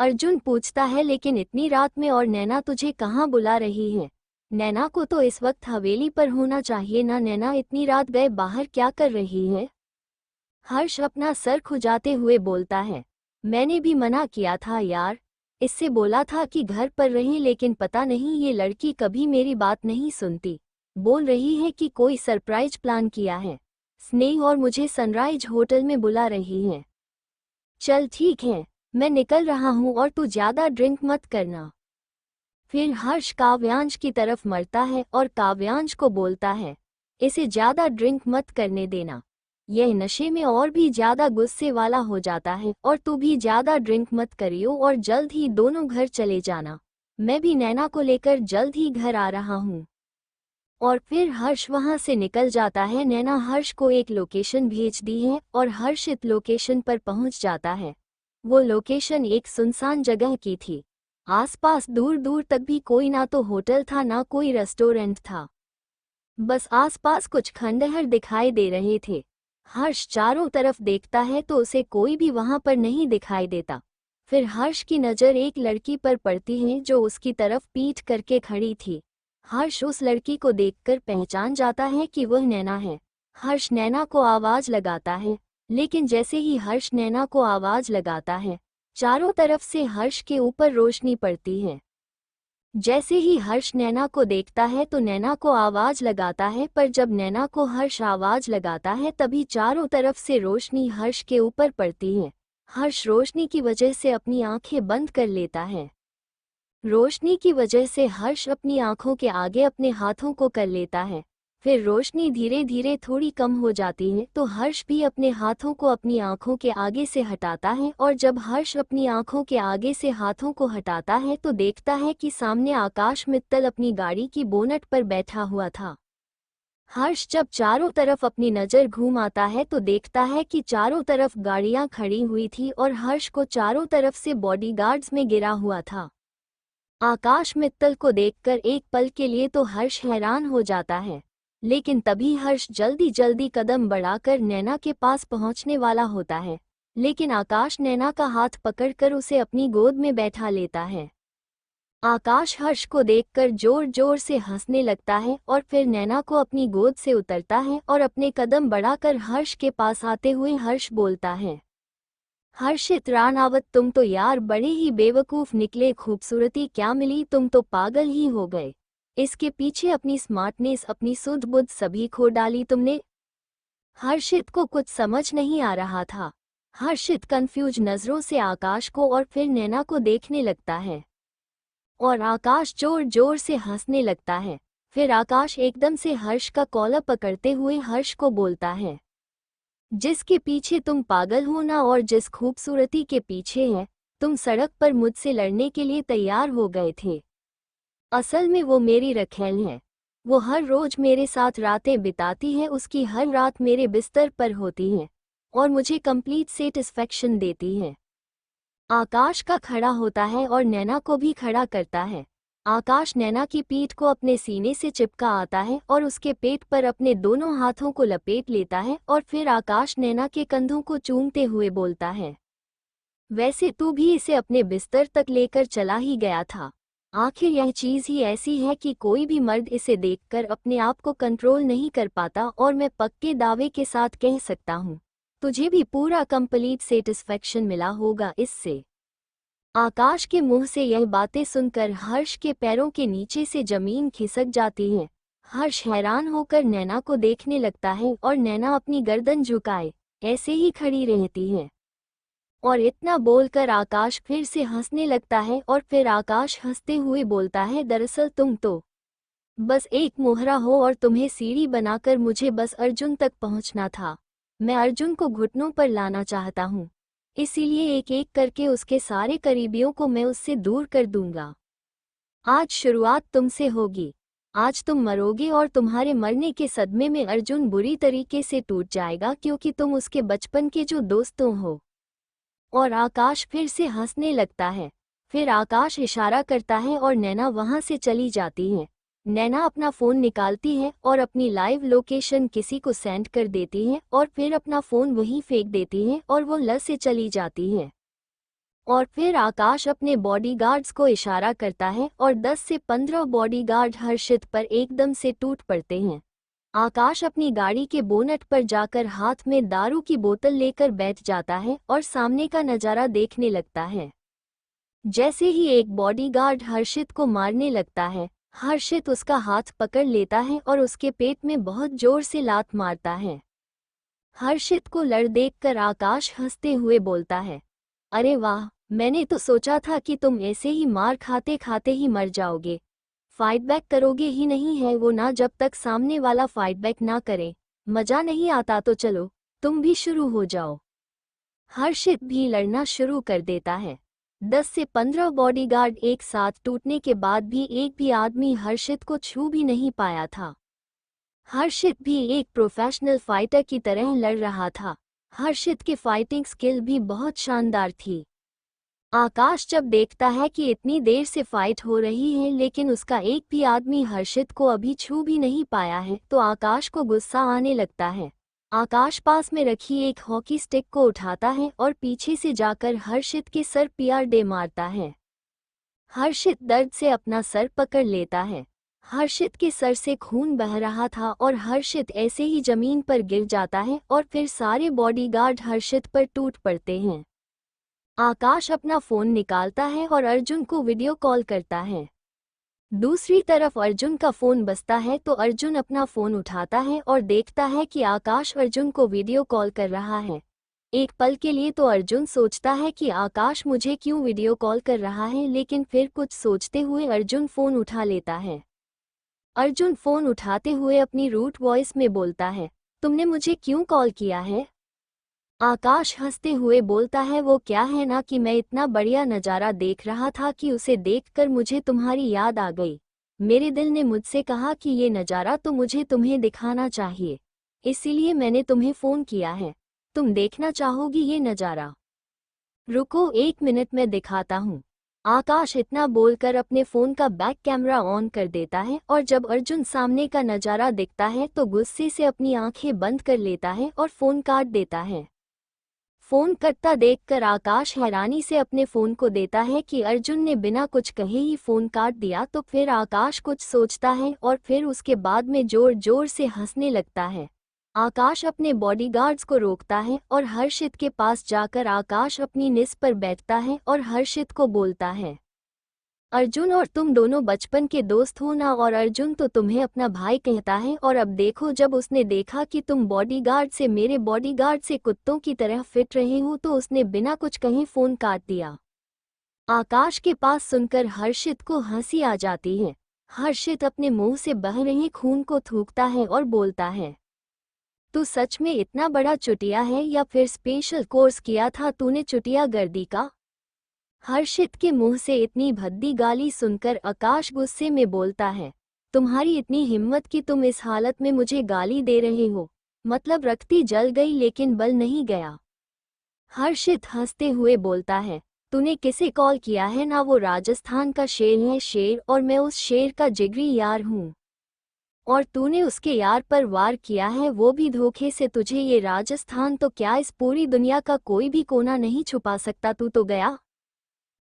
अर्जुन पूछता है लेकिन इतनी रात में और नैना तुझे कहाँ बुला रही है? नैना को तो इस वक्त हवेली पर होना चाहिए ना, नैना इतनी रात गए बाहर क्या कर रही है? हर्ष अपना सर खुजाते हुए बोलता है, मैंने भी मना किया था यार, इससे बोला था कि घर पर रहें, लेकिन पता नहीं ये लड़की कभी मेरी बात नहीं सुनती। बोल रही है कि कोई सरप्राइज प्लान किया है, स्नेह और मुझे सनराइज होटल में बुला रही है। चल ठीक है, मैं निकल रहा हूँ और तू ज्यादा ड्रिंक मत करना। फिर हर्ष काव्यांश की तरफ मरता है और काव्यांश को बोलता है, इसे ज्यादा ड्रिंक मत करने देना, यह नशे में और भी ज्यादा गुस्से वाला हो जाता है, और तू भी ज्यादा ड्रिंक मत करियो और जल्द ही दोनों घर चले जाना, मैं भी नैना को लेकर जल्द ही घर आ रहा हूँ। और फिर हर्ष वहां से निकल जाता है। नैना हर्ष को एक लोकेशन भेज दी है और हर्ष इस लोकेशन पर पहुंच जाता है। वो लोकेशन एक सुनसान जगह की थी, आसपास दूर दूर तक भी कोई ना तो होटल था ना कोई रेस्टोरेंट था, बस आसपास कुछ खंडहर दिखाई दे रहे थे। हर्ष चारों तरफ देखता है तो उसे कोई भी वहां पर नहीं दिखाई देता। फिर हर्ष की नज़र एक लड़की पर पड़ती है जो उसकी तरफ पीठ करके खड़ी थी। हर्ष उस लड़की को देखकर पहचान जाता है कि वह नैना है। हर्ष नैना को आवाज लगाता है, लेकिन जैसे ही हर्ष नैना को आवाज लगाता है, चारों तरफ से हर्ष के ऊपर रोशनी पड़ती है। जैसे ही हर्ष नैना को देखता है तो नैना को आवाज लगाता है, पर जब नैना को हर्ष आवाज लगाता है तभी चारों तरफ से रोशनी हर्ष के ऊपर पड़ती है। हर्ष रोशनी की वजह से अपनी आंखें बंद कर लेता है। रोशनी की वजह से हर्ष अपनी आंखों के आगे अपने हाथों को कर लेता है। फिर रोशनी धीरे धीरे थोड़ी कम हो जाती है तो हर्ष भी अपने हाथों को अपनी आंखों के आगे से हटाता है, और जब हर्ष अपनी आंखों के आगे से हाथों को हटाता है तो देखता है कि सामने आकाश मित्तल अपनी गाड़ी की बोनट पर बैठा हुआ था। हर्ष जब चारों तरफ अपनी नज़र घुमाता है तो देखता है कि चारों तरफ गाड़ियां खड़ी हुई थी और हर्ष को चारों तरफ से बॉडीगार्ड्स में गिरा हुआ था। आकाश मित्तल को देखकर एक पल के लिए तो हर्ष हैरान हो जाता है, लेकिन तभी हर्ष जल्दी जल्दी कदम बढ़ाकर नैना के पास पहुंचने वाला होता है, लेकिन आकाश नैना का हाथ पकड़कर उसे अपनी गोद में बैठा लेता है। आकाश हर्ष को देखकर जोर जोर से हंसने लगता है और फिर नैना को अपनी गोद से उतरता है और अपने कदम बढ़ाकर हर्ष के पास आते हुए हर्ष बोलता है, हर्षित रानावत, तुम तो यार बड़े ही बेवकूफ़ निकले, खूबसूरती क्या मिली, तुम तो पागल ही हो गए। इसके पीछे अपनी स्मार्टनेस, अपनी सुध बुध सभी खो डाली तुमने। हर्षित को कुछ समझ नहीं आ रहा था। हर्षित कंफ्यूज नज़रों से आकाश को और फिर नैना को देखने लगता है, और आकाश जोर जोर से हंसने लगता है। फिर आकाश एकदम से हर्ष का कॉलर पकड़ते हुए हर्ष को बोलता है, जिसके पीछे तुम पागल हो ना, और जिस खूबसूरती के पीछे है तुम सड़क पर मुझसे लड़ने के लिए तैयार हो गए थे, असल में वो मेरी रखेल है। वो हर रोज मेरे साथ रातें बिताती है, उसकी हर रात मेरे बिस्तर पर होती है और मुझे कंप्लीट सेटिस्फैक्शन देती है। आकाश का खड़ा होता है और नैना को भी खड़ा करता है। आकाश नैना की पीठ को अपने सीने से चिपका आता है और उसके पेट पर अपने दोनों हाथों को लपेट लेता है, और फिर आकाश नैना के कंधों को चूमते हुए बोलता है, वैसे तू भी इसे अपने बिस्तर तक लेकर चला ही गया था। आखिर यह चीज़ ही ऐसी है कि कोई भी मर्द इसे देखकर अपने आप को कंट्रोल नहीं कर पाता, और मैं पक्के दावे के साथ कह सकता हूँ तुझे भी पूरा कंप्लीट सेटिस्फैक्शन मिला होगा इससे। आकाश के मुंह से यह बातें सुनकर हर्ष के पैरों के नीचे से जमीन खिसक जाती है। हर्ष हैरान होकर नैना को देखने लगता है और नैना अपनी गर्दन झुकाए ऐसे ही खड़ी रहती है। और इतना बोलकर आकाश फिर से हंसने लगता है, और फिर आकाश हंसते हुए बोलता है, दरअसल तुम तो बस एक मोहरा हो और तुम्हें सीढ़ी बनाकर मुझे बस अर्जुन तक पहुंचना था। मैं अर्जुन को घुटनों पर लाना चाहता हूँ, इसीलिए एक एक करके उसके सारे करीबियों को मैं उससे दूर कर दूंगा। आज शुरुआत तुमसे होगी, आज तुम मरोगे और तुम्हारे मरने के सदमे में अर्जुन बुरी तरीके से टूट जाएगा, क्योंकि तुम उसके बचपन के जो दोस्तों हो। और आकाश फिर से हंसने लगता है। फिर आकाश इशारा करता है और नैना वहां से चली जाती है। नैना अपना फ़ोन निकालती है और अपनी लाइव लोकेशन किसी को सेंड कर देती है, और फिर अपना फ़ोन वहीं फेंक देती है और वो लस से चली जाती है। और फिर आकाश अपने बॉडीगार्ड्स को इशारा करता है और 10 से 15 बॉडीगार्ड हर्षित पर एकदम से टूट पड़ते हैं। आकाश अपनी गाड़ी के बोनट पर जाकर हाथ में दारू की बोतल लेकर बैठ जाता है और सामने का नज़ारा देखने लगता है। जैसे ही एक बॉडीगार्ड हर्षित को मारने लगता है, हर्षित उसका हाथ पकड़ लेता है और उसके पेट में बहुत जोर से लात मारता है। हर्षित को लड़ देखकर आकाश हंसते हुए बोलता है, अरे वाह, मैंने तो सोचा था कि तुम ऐसे ही मार खाते खाते ही मर जाओगे। फाइट बैक करोगे ही नहीं है वो ना, जब तक सामने वाला फाइट बैक ना करे मजा नहीं आता। तो चलो तुम भी शुरू हो जाओ। हर्षित भी लड़ना शुरू कर देता है। 10 से 15 बॉडीगार्ड एक साथ टूटने के बाद भी एक भी आदमी हर्षित को छू भी नहीं पाया था। हर्षित भी एक प्रोफेशनल फाइटर की तरह लड़ रहा था। हर्षित की फाइटिंग स्किल भी बहुत शानदार थी। आकाश जब देखता है कि इतनी देर से फाइट हो रही है लेकिन उसका एक भी आदमी हर्षित को अभी छू भी नहीं पाया है, तो आकाश को गुस्सा आने लगता है। आकाश पास में रखी एक हॉकी स्टिक को उठाता है और पीछे से जाकर हर्षित के सर पियार दे मारता है। हर्षित दर्द से अपना सर पकड़ लेता है। हर्षित के सर से खून बह रहा था और हर्षित ऐसे ही जमीन पर गिर जाता है और फिर सारे बॉडीगार्ड हर्षित पर टूट पड़ते हैं। आकाश अपना फोन निकालता है और अर्जुन को वीडियो कॉल करता है। दूसरी तरफ अर्जुन का फोन बजता है तो अर्जुन अपना फोन उठाता है और देखता है कि आकाश अर्जुन को वीडियो कॉल कर रहा है। एक पल के लिए तो अर्जुन सोचता है कि आकाश मुझे क्यों वीडियो कॉल कर रहा है, लेकिन फिर कुछ सोचते हुए अर्जुन फोन उठा लेता है। अर्जुन फोन उठाते हुए अपनी रूट वॉइस में बोलता है, तुमने मुझे क्यों कॉल किया है? आकाश हंसते हुए बोलता है, वो क्या है ना कि मैं इतना बढ़िया नज़ारा देख रहा था कि उसे देखकर मुझे तुम्हारी याद आ गई। मेरे दिल ने मुझसे कहा कि ये नज़ारा तो मुझे तुम्हें दिखाना चाहिए, इसीलिए मैंने तुम्हें फ़ोन किया है। तुम देखना चाहोगी ये नज़ारा? रुको 1 मिनट में दिखाता हूँ। आकाश इतना बोलकर अपने फ़ोन का बैक कैमरा ऑन कर देता है और जब अर्जुन सामने का नज़ारा दिखता है तो गुस्से से अपनी आंखें बंद कर लेता है और फ़ोन काट देता है। फोन कटता देखकर आकाश हैरानी से अपने फोन को देता है कि अर्जुन ने बिना कुछ कहे ही फोन काट दिया। तो फिर आकाश कुछ सोचता है और फिर उसके बाद में जोर जोर से हंसने लगता है। आकाश अपने बॉडीगार्ड्स को रोकता है और हर्षित के पास जाकर आकाश अपनी निस पर बैठता है और हर्षित को बोलता है, अर्जुन और तुम दोनों बचपन के दोस्त हो ना, और अर्जुन तो तुम्हें अपना भाई कहता है, और अब देखो जब उसने देखा कि तुम बॉडीगार्ड से मेरे बॉडीगार्ड से कुत्तों की तरह फिट रहे हो तो उसने बिना कुछ कहे फोन काट दिया। आकाश के पास सुनकर हर्षित को हंसी आ जाती है। हर्षित अपने मुंह से बह रहे खून को थूकता है और बोलता है, तू सच में इतना बड़ा चुटिया है या फिर स्पेशल कोर्स किया था तूने चुटियागर्दी का? हर्षित के मुंह से इतनी भद्दी गाली सुनकर आकाश गुस्से में बोलता है, तुम्हारी इतनी हिम्मत कि तुम इस हालत में मुझे गाली दे रहे हो, मतलब रक्ती जल गई लेकिन बल नहीं गया। हर्षित हंसते हुए बोलता है, तूने किसे कॉल किया है ना, वो राजस्थान का शेर है शेर, और मैं उस शेर का जिगरी यार हूँ, और तूने उसके यार पर वार किया है वो भी धोखे से। तुझे ये राजस्थान तो क्या इस पूरी दुनिया का कोई भी कोना नहीं छुपा सकता, तू तो गया।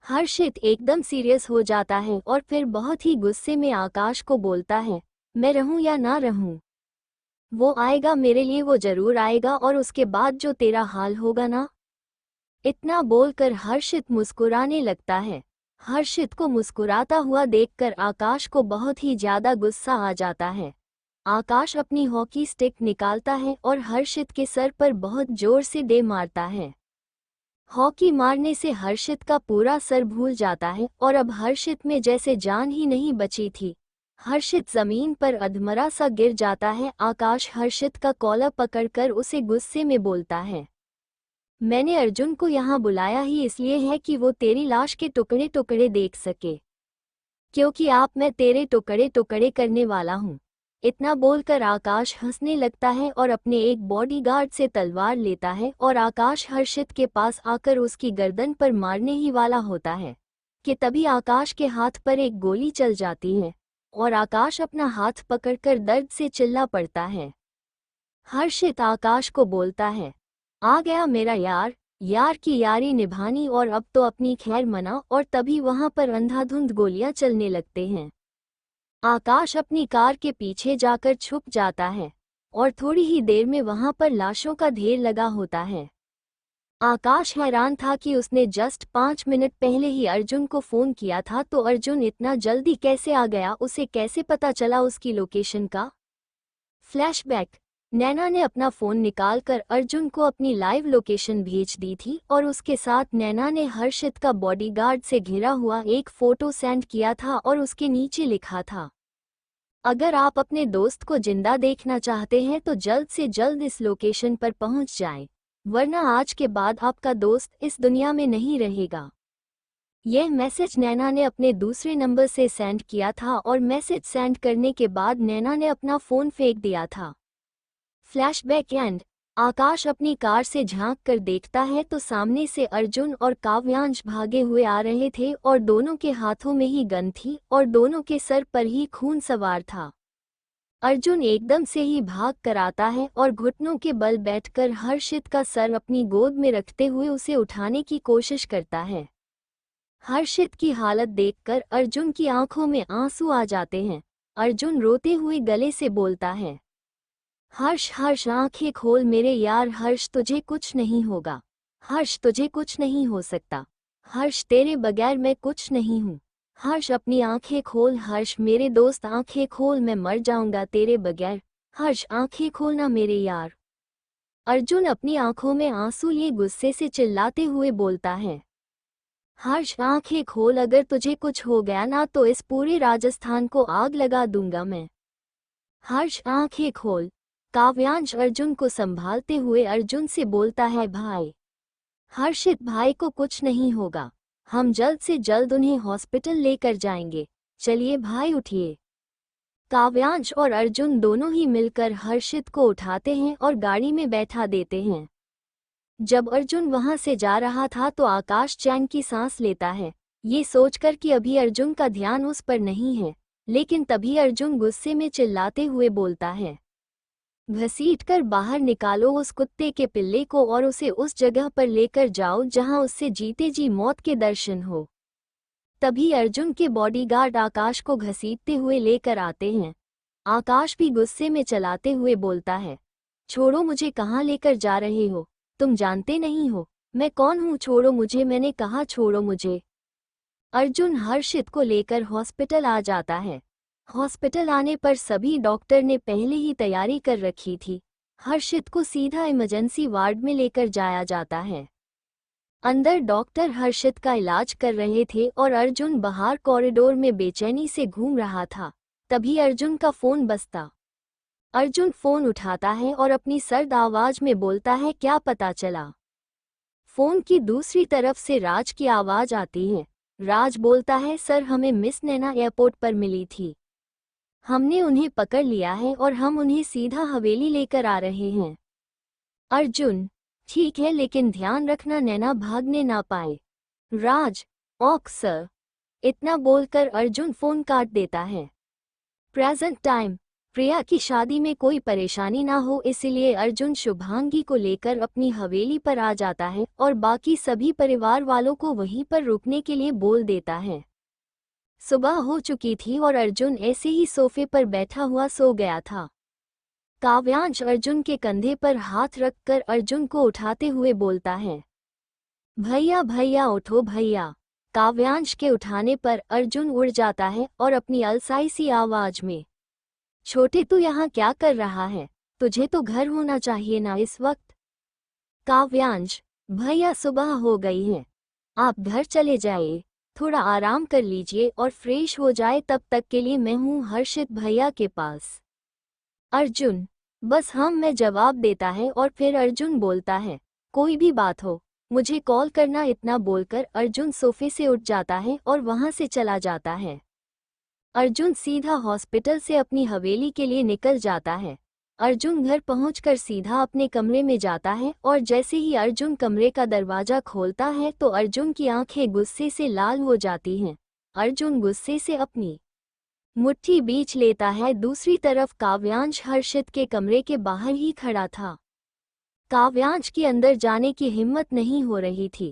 हर्षित एकदम सीरियस हो जाता है और फिर बहुत ही गुस्से में आकाश को बोलता है, मैं रहूं या ना रहूं, वो आएगा मेरे लिए, वो जरूर आएगा, और उसके बाद जो तेरा हाल होगा ना। इतना बोलकर हर्षित मुस्कुराने लगता है। हर्षित को मुस्कुराता हुआ देखकर आकाश को बहुत ही ज्यादा गुस्सा आ जाता है। आकाश अपनी हॉकी स्टिक निकालता है और हर्षित के सर पर बहुत जोर से दे मारता है। हॉकी मारने से हर्षित का पूरा सर भूल जाता है और अब हर्षित में जैसे जान ही नहीं बची थी। हर्षित जमीन पर अधमरा सा गिर जाता है। आकाश हर्षित का कॉलर पकड़कर उसे गुस्से में बोलता है, मैंने अर्जुन को यहाँ बुलाया ही इसलिए है कि वो तेरी लाश के टुकड़े टुकड़े देख सके, क्योंकि मैं तेरे टुकड़े टुकड़े करने वाला हूँ। इतना बोलकर आकाश हंसने लगता है और अपने एक बॉडीगार्ड से तलवार लेता है और आकाश हर्षित के पास आकर उसकी गर्दन पर मारने ही वाला होता है कि तभी आकाश के हाथ पर एक गोली चल जाती है और आकाश अपना हाथ पकड़कर दर्द से चिल्ला पड़ता है। हर्षित आकाश को बोलता है, आ गया मेरा यार, यार की यारी निभानी और अब तो अपनी खैर मना, और तभी वहां पर अंधाधुंध गोलियां चलने लगते हैं। आकाश अपनी कार के पीछे जाकर छुप जाता है और थोड़ी ही देर में वहां पर लाशों का ढेर लगा होता है। आकाश हैरान था कि उसने जस्ट 5 मिनट पहले ही अर्जुन को फोन किया था, तो अर्जुन इतना जल्दी कैसे आ गया, उसे कैसे पता चला उसकी लोकेशन का। फ्लैशबैक। नैना ने अपना फोन निकालकर अर्जुन को अपनी लाइव लोकेशन भेज दी थी और उसके साथ नैना ने हर्षित का बॉडीगार्ड से घिरा हुआ एक फोटो सेंड किया था और उसके नीचे लिखा था, अगर आप अपने दोस्त को जिंदा देखना चाहते हैं तो जल्द से जल्द इस लोकेशन पर पहुंच जाएं, वरना आज के बाद आपका दोस्त इस दुनिया में नहीं रहेगा। यह मैसेज नैना ने अपने दूसरे नंबर से सेंड किया था और मैसेज सेंड करने के बाद नैना ने अपना फोन फेंक दिया था। Flashback and. आकाश अपनी कार से झांक कर देखता है तो सामने से अर्जुन और काव्यांश भागे हुए आ रहे थे और दोनों के हाथों में ही गन थी और दोनों के सर पर ही खून सवार था। अर्जुन एकदम से ही भाग कर आता है और घुटनों के बल बैठकर हर्षित का सर अपनी गोद में रखते हुए उसे उठाने की कोशिश करता है। हर्षित की हालत देखकर अर्जुन की आंखों में आंसू आ जाते हैं। अर्जुन रोते हुए गले से बोलता है, हर्ष हर्ष आंखें खोल मेरे यार, हर्ष तुझे कुछ नहीं होगा, हर्ष तुझे कुछ नहीं हो सकता, हर्ष तेरे बगैर मैं कुछ नहीं हूँ, हर्ष अपनी आंखें खोल, हर्ष मेरे दोस्त आंखें खोल, मैं मर जाऊंगा तेरे बगैर, हर्ष आंखें खोलना मेरे यार। अर्जुन अपनी आंखों में आंसू लिए गुस्से से चिल्लाते हुए बोलता है, हर्ष आंखें खोल, अगर तुझे कुछ हो गया ना तो इस पूरे राजस्थान को आग लगा दूंगा मैं, हर्ष आंखें खोल। काव्यांश अर्जुन को संभालते हुए अर्जुन से बोलता है, भाई हर्षित भाई को कुछ नहीं होगा, हम जल्द से जल्द उन्हें हॉस्पिटल लेकर जाएंगे, चलिए भाई उठिए। काव्यांश और अर्जुन दोनों ही मिलकर हर्षित को उठाते हैं और गाड़ी में बैठा देते हैं। जब अर्जुन वहां से जा रहा था तो आकाश चैन की सांस लेता है, ये सोचकर कि अभी अर्जुन का ध्यान उस पर नहीं है, लेकिन तभी अर्जुन गुस्से में चिल्लाते हुए बोलता है, घसीटकर बाहर निकालो उस कुत्ते के पिल्ले को और उसे उस जगह पर लेकर जाओ जहां उससे जीते जी मौत के दर्शन हो। तभी अर्जुन के बॉडीगार्ड आकाश को घसीटते हुए लेकर आते हैं। आकाश भी गुस्से में चलाते हुए बोलता है, छोड़ो मुझे, कहाँ लेकर जा रहे हो, तुम जानते नहीं हो मैं कौन हूँ, छोड़ो मुझे, मैंने कहा छोड़ो मुझे। अर्जुन हर्षित को लेकर हॉस्पिटल आ जाता है। हॉस्पिटल आने पर सभी डॉक्टर ने पहले ही तैयारी कर रखी थी। हर्षित को सीधा इमरजेंसी वार्ड में लेकर जाया जाता है। अंदर डॉक्टर हर्षित का इलाज कर रहे थे और अर्जुन बाहर कॉरिडोर में बेचैनी से घूम रहा था। तभी अर्जुन का फोन बजता। अर्जुन फोन उठाता है और अपनी सर्द आवाज में बोलता है, क्या पता चला। फोन की दूसरी तरफ से राज की आवाज आती है। राज बोलता है, सर हमें मिस नैना एयरपोर्ट पर मिली थी, हमने उन्हें पकड़ लिया है और हम उन्हें सीधा हवेली लेकर आ रहे हैं। अर्जुन, ठीक है लेकिन ध्यान रखना नैना भागने ना पाए। राज, ओक सर। इतना बोलकर अर्जुन फोन काट देता है। Present time. प्रिया की शादी में कोई परेशानी ना हो इसलिए अर्जुन शुभांगी को लेकर अपनी हवेली पर आ जाता है और बाकी सभी परिवार वालों को वहीं पर रुकने के लिए बोल देता है। सुबह हो चुकी थी और अर्जुन ऐसे ही सोफे पर बैठा हुआ सो गया था। काव्यांश अर्जुन के कंधे पर हाथ रखकर अर्जुन को उठाते हुए बोलता है, भैया भैया उठो भैया। काव्यांश के उठाने पर अर्जुन उड़ जाता है और अपनी अलसाई सी आवाज में, छोटे तू यहाँ क्या कर रहा है, तुझे तो घर होना चाहिए ना इस वक्त। काव्यांश, भैया सुबह हो गई है, आप घर चले जाइए, थोड़ा आराम कर लीजिए और फ्रेश हो जाए, तब तक के लिए मैं हूँ हर्षित भैया के पास। अर्जुन, बस हम मैं जवाब देता है और फिर अर्जुन बोलता है, कोई भी बात हो मुझे कॉल करना। इतना बोलकर अर्जुन सोफे से उठ जाता है और वहां से चला जाता है। अर्जुन सीधा हॉस्पिटल से अपनी हवेली के लिए निकल जाता है। अर्जुन घर पहुंचकर सीधा अपने कमरे में जाता है और जैसे ही अर्जुन कमरे का दरवाजा खोलता है तो अर्जुन की आंखें गुस्से से लाल हो जाती हैं। अर्जुन गुस्से से अपनी मुट्ठी बीच लेता है। दूसरी तरफ काव्यांश हर्षित के कमरे के बाहर ही खड़ा था। काव्यांश के अंदर जाने की हिम्मत नहीं हो रही थी।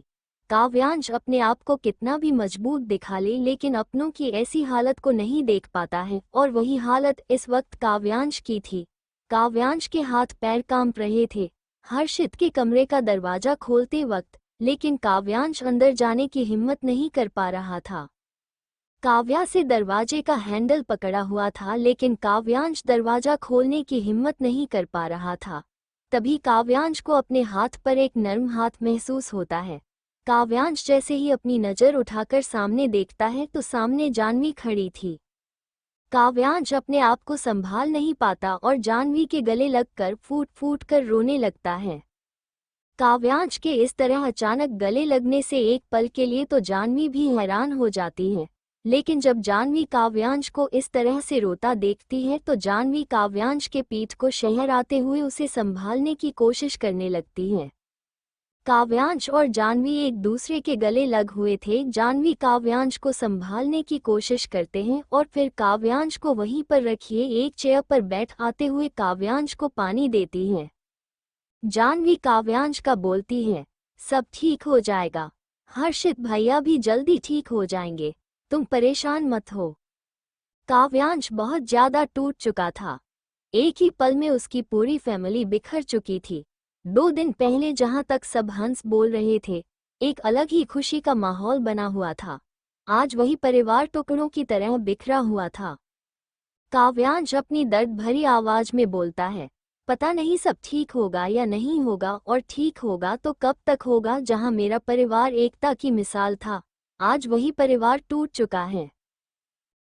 काव्यांश अपने आप को कितना भी मजबूत दिखा ले लेकिन अपनों की ऐसी हालत को नहीं देख पाता है, और वही हालत इस वक्त काव्यांश की थी। काव्यांश के हाथ पैर कांप रहे थे हर्षित के कमरे का दरवाजा खोलते वक्त, लेकिन काव्यांश अंदर जाने की हिम्मत नहीं कर पा रहा था। काव्या से दरवाजे का हैंडल पकड़ा हुआ था लेकिन काव्यांश दरवाजा खोलने की हिम्मत नहीं कर पा रहा था। तभी काव्यांश को अपने हाथ पर एक नर्म हाथ महसूस होता है। काव्यांश जैसे ही अपनी नज़र उठाकर सामने देखता है तो सामने जानवी खड़ी थी। काव्यांश अपने आप को संभाल नहीं पाता और जानवी के गले लगकर फूट फूट कर रोने लगता है। काव्यांश के इस तरह अचानक गले लगने से एक पल के लिए तो जानवी भी हैरान हो जाती है, लेकिन जब जानवी काव्यांश को इस तरह से रोता देखती है तो जानवी काव्यांश के पीठ को शहराते हुए उसे संभालने की कोशिश करने लगती है। काव्यांश और जानवी एक दूसरे के गले लग हुए थे। जानवी काव्यांश को संभालने की कोशिश करते हैं और फिर काव्यांश को वहीं पर रखिए एक चेयर पर बैठ आते हुए काव्यांश को पानी देती है। जानवी काव्यांश का बोलती है, सब ठीक हो जाएगा, हर्षित भैया भी जल्दी ठीक हो जाएंगे, तुम परेशान मत हो। काव्यांश बहुत ज्यादा टूट चुका था। एक ही पल में उसकी पूरी फैमिली बिखर चुकी थी। 2 दिन पहले जहां तक सब हंस बोल रहे थे, एक अलग ही खुशी का माहौल बना हुआ था, आज वही परिवार टुकड़ों की तरह बिखरा हुआ था। काव्यांश अपनी दर्द भरी आवाज में बोलता है, पता नहीं सब ठीक होगा या नहीं होगा, और ठीक होगा तो कब तक होगा। जहां मेरा परिवार एकता की मिसाल था, आज वही परिवार टूट चुका है।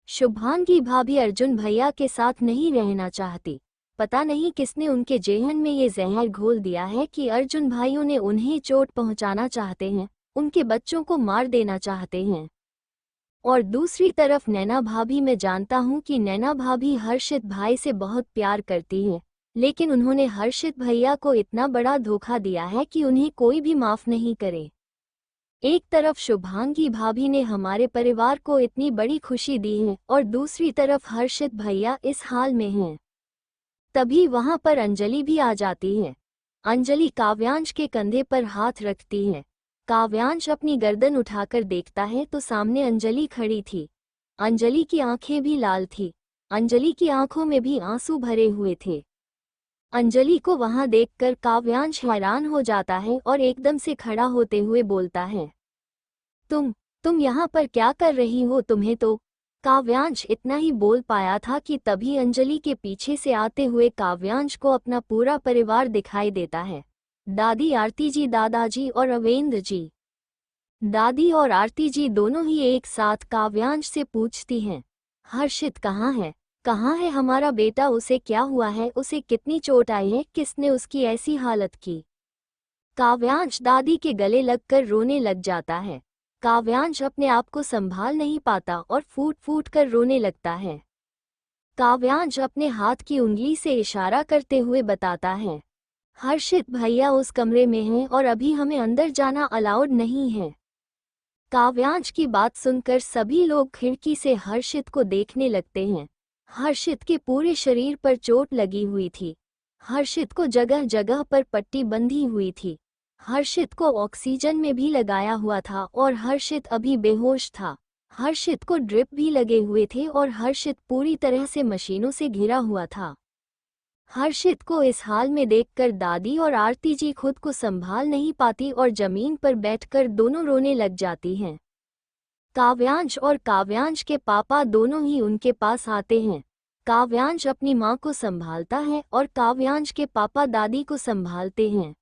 शुभांगी भाभी अर्जुन भैया के साथ नहीं रहना चाहती। पता नहीं किसने उनके जेहन में ये जहर घोल दिया है कि अर्जुन भाइयों ने उन्हें चोट पहुंचाना चाहते हैं, उनके बच्चों को मार देना चाहते हैं। और दूसरी तरफ नैना भाभी, मैं जानता हूं कि नैना भाभी हर्षित भाई से बहुत प्यार करती हैं, लेकिन उन्होंने हर्षित भैया को इतना बड़ा धोखा दिया है कि उन्हें कोई भी माफ नहीं करे। एक तरफ शुभांगी भाभी ने हमारे परिवार को इतनी बड़ी खुशी दी है और दूसरी तरफ हर्षित भैया इस हाल में हैं। तभी वहां पर अंजलि भी आ जाती है। अंजलि काव्यांश के कंधे पर हाथ रखती है। काव्यांश अपनी गर्दन उठाकर देखता है तो सामने अंजलि खड़ी थी। अंजलि की आंखें भी लाल थी। अंजलि की आंखों में भी आंसू भरे हुए थे। अंजलि को वहां देखकर काव्यांश हैरान हो जाता है और एकदम से खड़ा होते हुए बोलता है, तुम यहाँ पर क्या कर रही हो? तुम्हें तो। काव्यांश इतना ही बोल पाया था कि तभी अंजलि के पीछे से आते हुए काव्यांश को अपना पूरा परिवार दिखाई देता है। दादी आरती जी, दादाजी और अवेंद्र जी। दादी और आरती जी दोनों ही एक साथ काव्यांश से पूछती हैं, हर्षित कहाँ है? कहाँ है हमारा बेटा? उसे क्या हुआ है? उसे कितनी चोट आई है? किसने उसकी ऐसी हालत की? काव्यांश दादी के गले लगकर रोने लग जाता है। काव्यांश अपने आप को संभाल नहीं पाता और फूट फूट कर रोने लगता है। काव्यांश अपने हाथ की उंगली से इशारा करते हुए बताता है, हर्षित भैया उस कमरे में हैं और अभी हमें अंदर जाना अलाउड नहीं है। काव्यांश की बात सुनकर सभी लोग खिड़की से हर्षित को देखने लगते हैं। हर्षित के पूरे शरीर पर चोट लगी हुई थी। हर्षित को जगह जगह पर पट्टी बंधी हुई थी। हर्षित को ऑक्सीजन में भी लगाया हुआ था और हर्षित अभी बेहोश था। हर्षित को ड्रिप भी लगे हुए थे और हर्षित पूरी तरह से मशीनों से घिरा हुआ था। हर्षित को इस हाल में देखकर दादी और आरती जी खुद को संभाल नहीं पाती और जमीन पर बैठकर दोनों रोने लग जाती हैं। काव्यांश और काव्यांश के पापा दोनों ही उनके पास आते हैं। काव्यांश अपनी माँ को संभालता है और काव्यांश के पापा दादी को संभालते हैं।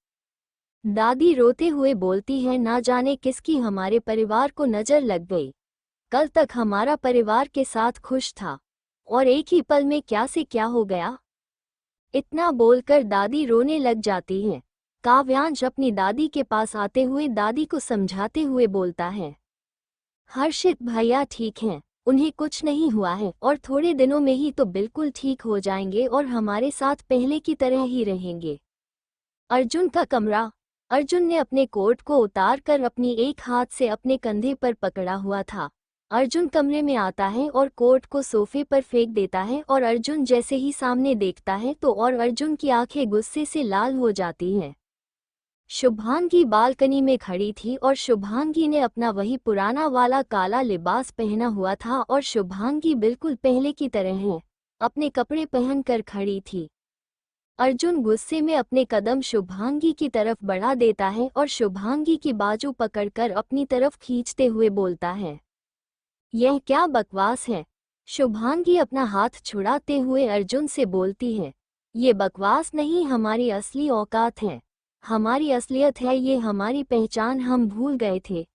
दादी रोते हुए बोलती है, ना जाने किसकी हमारे परिवार को नजर लग गई। कल तक हमारा परिवार के साथ खुश था और एक ही पल में क्या से क्या हो गया। इतना बोलकर दादी रोने लग जाती है। काव्यांश अपनी दादी के पास आते हुए दादी को समझाते हुए बोलता है, हर्षित भैया ठीक हैं, उन्हें कुछ नहीं हुआ है और थोड़े दिनों में ही तो बिल्कुल ठीक हो जाएंगे और हमारे साथ पहले की तरह ही रहेंगे। अर्जुन का कमरा। अर्जुन ने अपने कोट को उतार कर अपनी एक हाथ से अपने कंधे पर पकड़ा हुआ था। अर्जुन कमरे में आता है और कोट को सोफे पर फेंक देता है और अर्जुन जैसे ही सामने देखता है तो और अर्जुन की आंखें गुस्से से लाल हो जाती हैं। शुभांगी बालकनी में खड़ी थी और शुभांगी ने अपना वही पुराना वाला काला लिबास पहना हुआ था और शुभांगी बिल्कुल पहले की तरह अपने कपड़े पहनकर खड़ी थी। अर्जुन गुस्से में अपने कदम शुभांगी की तरफ बढ़ा देता है और शुभांगी की बाजू पकड़कर अपनी तरफ खींचते हुए बोलता है, यह क्या बकवास है। शुभांगी अपना हाथ छुड़ाते हुए अर्जुन से बोलती है, ये बकवास नहीं, हमारी असली औकात है, हमारी असलियत है, ये हमारी पहचान, हम भूल गए थे।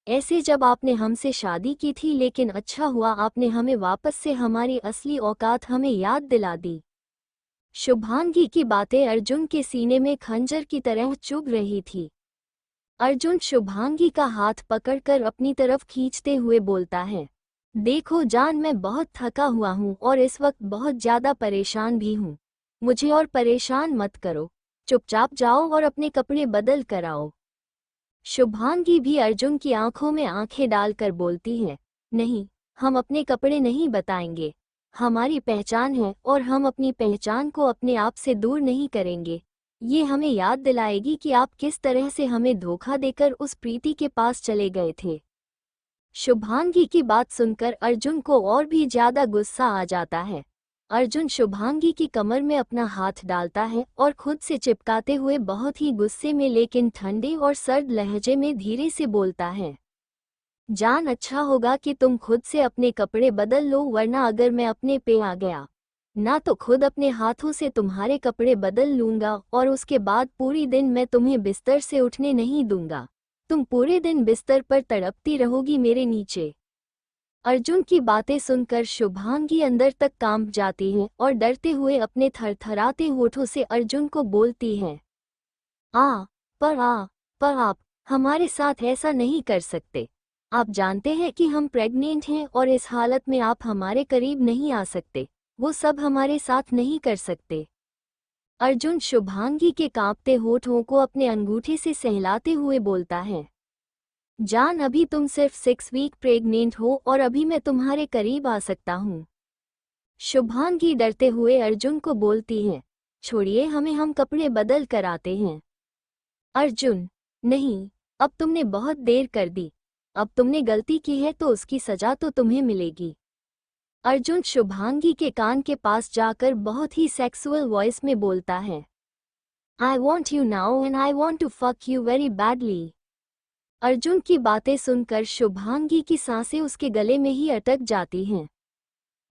ऐसे जब आपने हमसे शादी की थी, लेकिन अच्छा हुआ आपने हमें वापस से हमारी असली औकात हमें याद दिला दी। शुभांगी की बातें अर्जुन के सीने में खंजर की तरह चुभ रही थी। अर्जुन शुभांगी का हाथ पकड़कर अपनी तरफ खींचते हुए बोलता है, देखो जान, मैं बहुत थका हुआ हूँ और इस वक्त बहुत ज्यादा परेशान भी हूँ। मुझे और परेशान मत करो, चुपचाप जाओ और अपने कपड़े बदल कर आओ। शुभांगी भी अर्जुन की आंखों में आंखें डालकर बोलती है, नहीं, हम अपने कपड़े नहीं बताएंगे, हमारी पहचान है और हम अपनी पहचान को अपने आप से दूर नहीं करेंगे। ये हमें याद दिलाएगी कि आप किस तरह से हमें धोखा देकर उस प्रीति के पास चले गए थे। शुभांगी की बात सुनकर अर्जुन को और भी ज्यादा गुस्सा आ जाता है। अर्जुन शुभांगी की कमर में अपना हाथ डालता है और खुद से चिपकाते हुए बहुत ही गुस्से में लेकिन ठंडे और सर्द लहजे में धीरे से बोलता है, जान, अच्छा होगा कि तुम खुद से अपने कपड़े बदल लो, वरना अगर मैं अपने पे आ गया ना तो खुद अपने हाथों से तुम्हारे कपड़े बदल लूंगा और उसके बाद पूरी दिन मैं तुम्हें बिस्तर से उठने नहीं दूंगा। तुम पूरे दिन बिस्तर पर तड़पती रहोगी मेरे नीचे। अर्जुन की बातें सुनकर शुभांगी अंदर तक कांप जाती है और डरते हुए अपने थरथराते होठों से अर्जुन को बोलती है, पर आप हमारे साथ ऐसा नहीं कर सकते। आप जानते हैं कि हम प्रेग्नेंट हैं और इस हालत में आप हमारे करीब नहीं आ सकते, वो सब हमारे साथ नहीं कर सकते। अर्जुन शुभांगी के कांपते होठों को अपने अंगूठे से सहलाते हुए बोलता है, जान, अभी तुम सिर्फ 6 वीक प्रेग्नेंट हो और अभी मैं तुम्हारे करीब आ सकता हूँ। शुभांगी डरते हुए अर्जुन को बोलती है, छोड़िए हमें, हम कपड़े बदल कर आते हैं। अर्जुन, नहीं, अब तुमने बहुत देर कर दी, अब तुमने गलती की है तो उसकी सजा तो तुम्हें मिलेगी। अर्जुन शुभांगी के कान के पास जाकर बहुत ही सेक्सुअल वॉइस में बोलता है, I want you now and I want to fuck you very badly. Arjun की बातें सुनकर शुभांगी की सांसें उसके गले में ही अटक जाती हैं।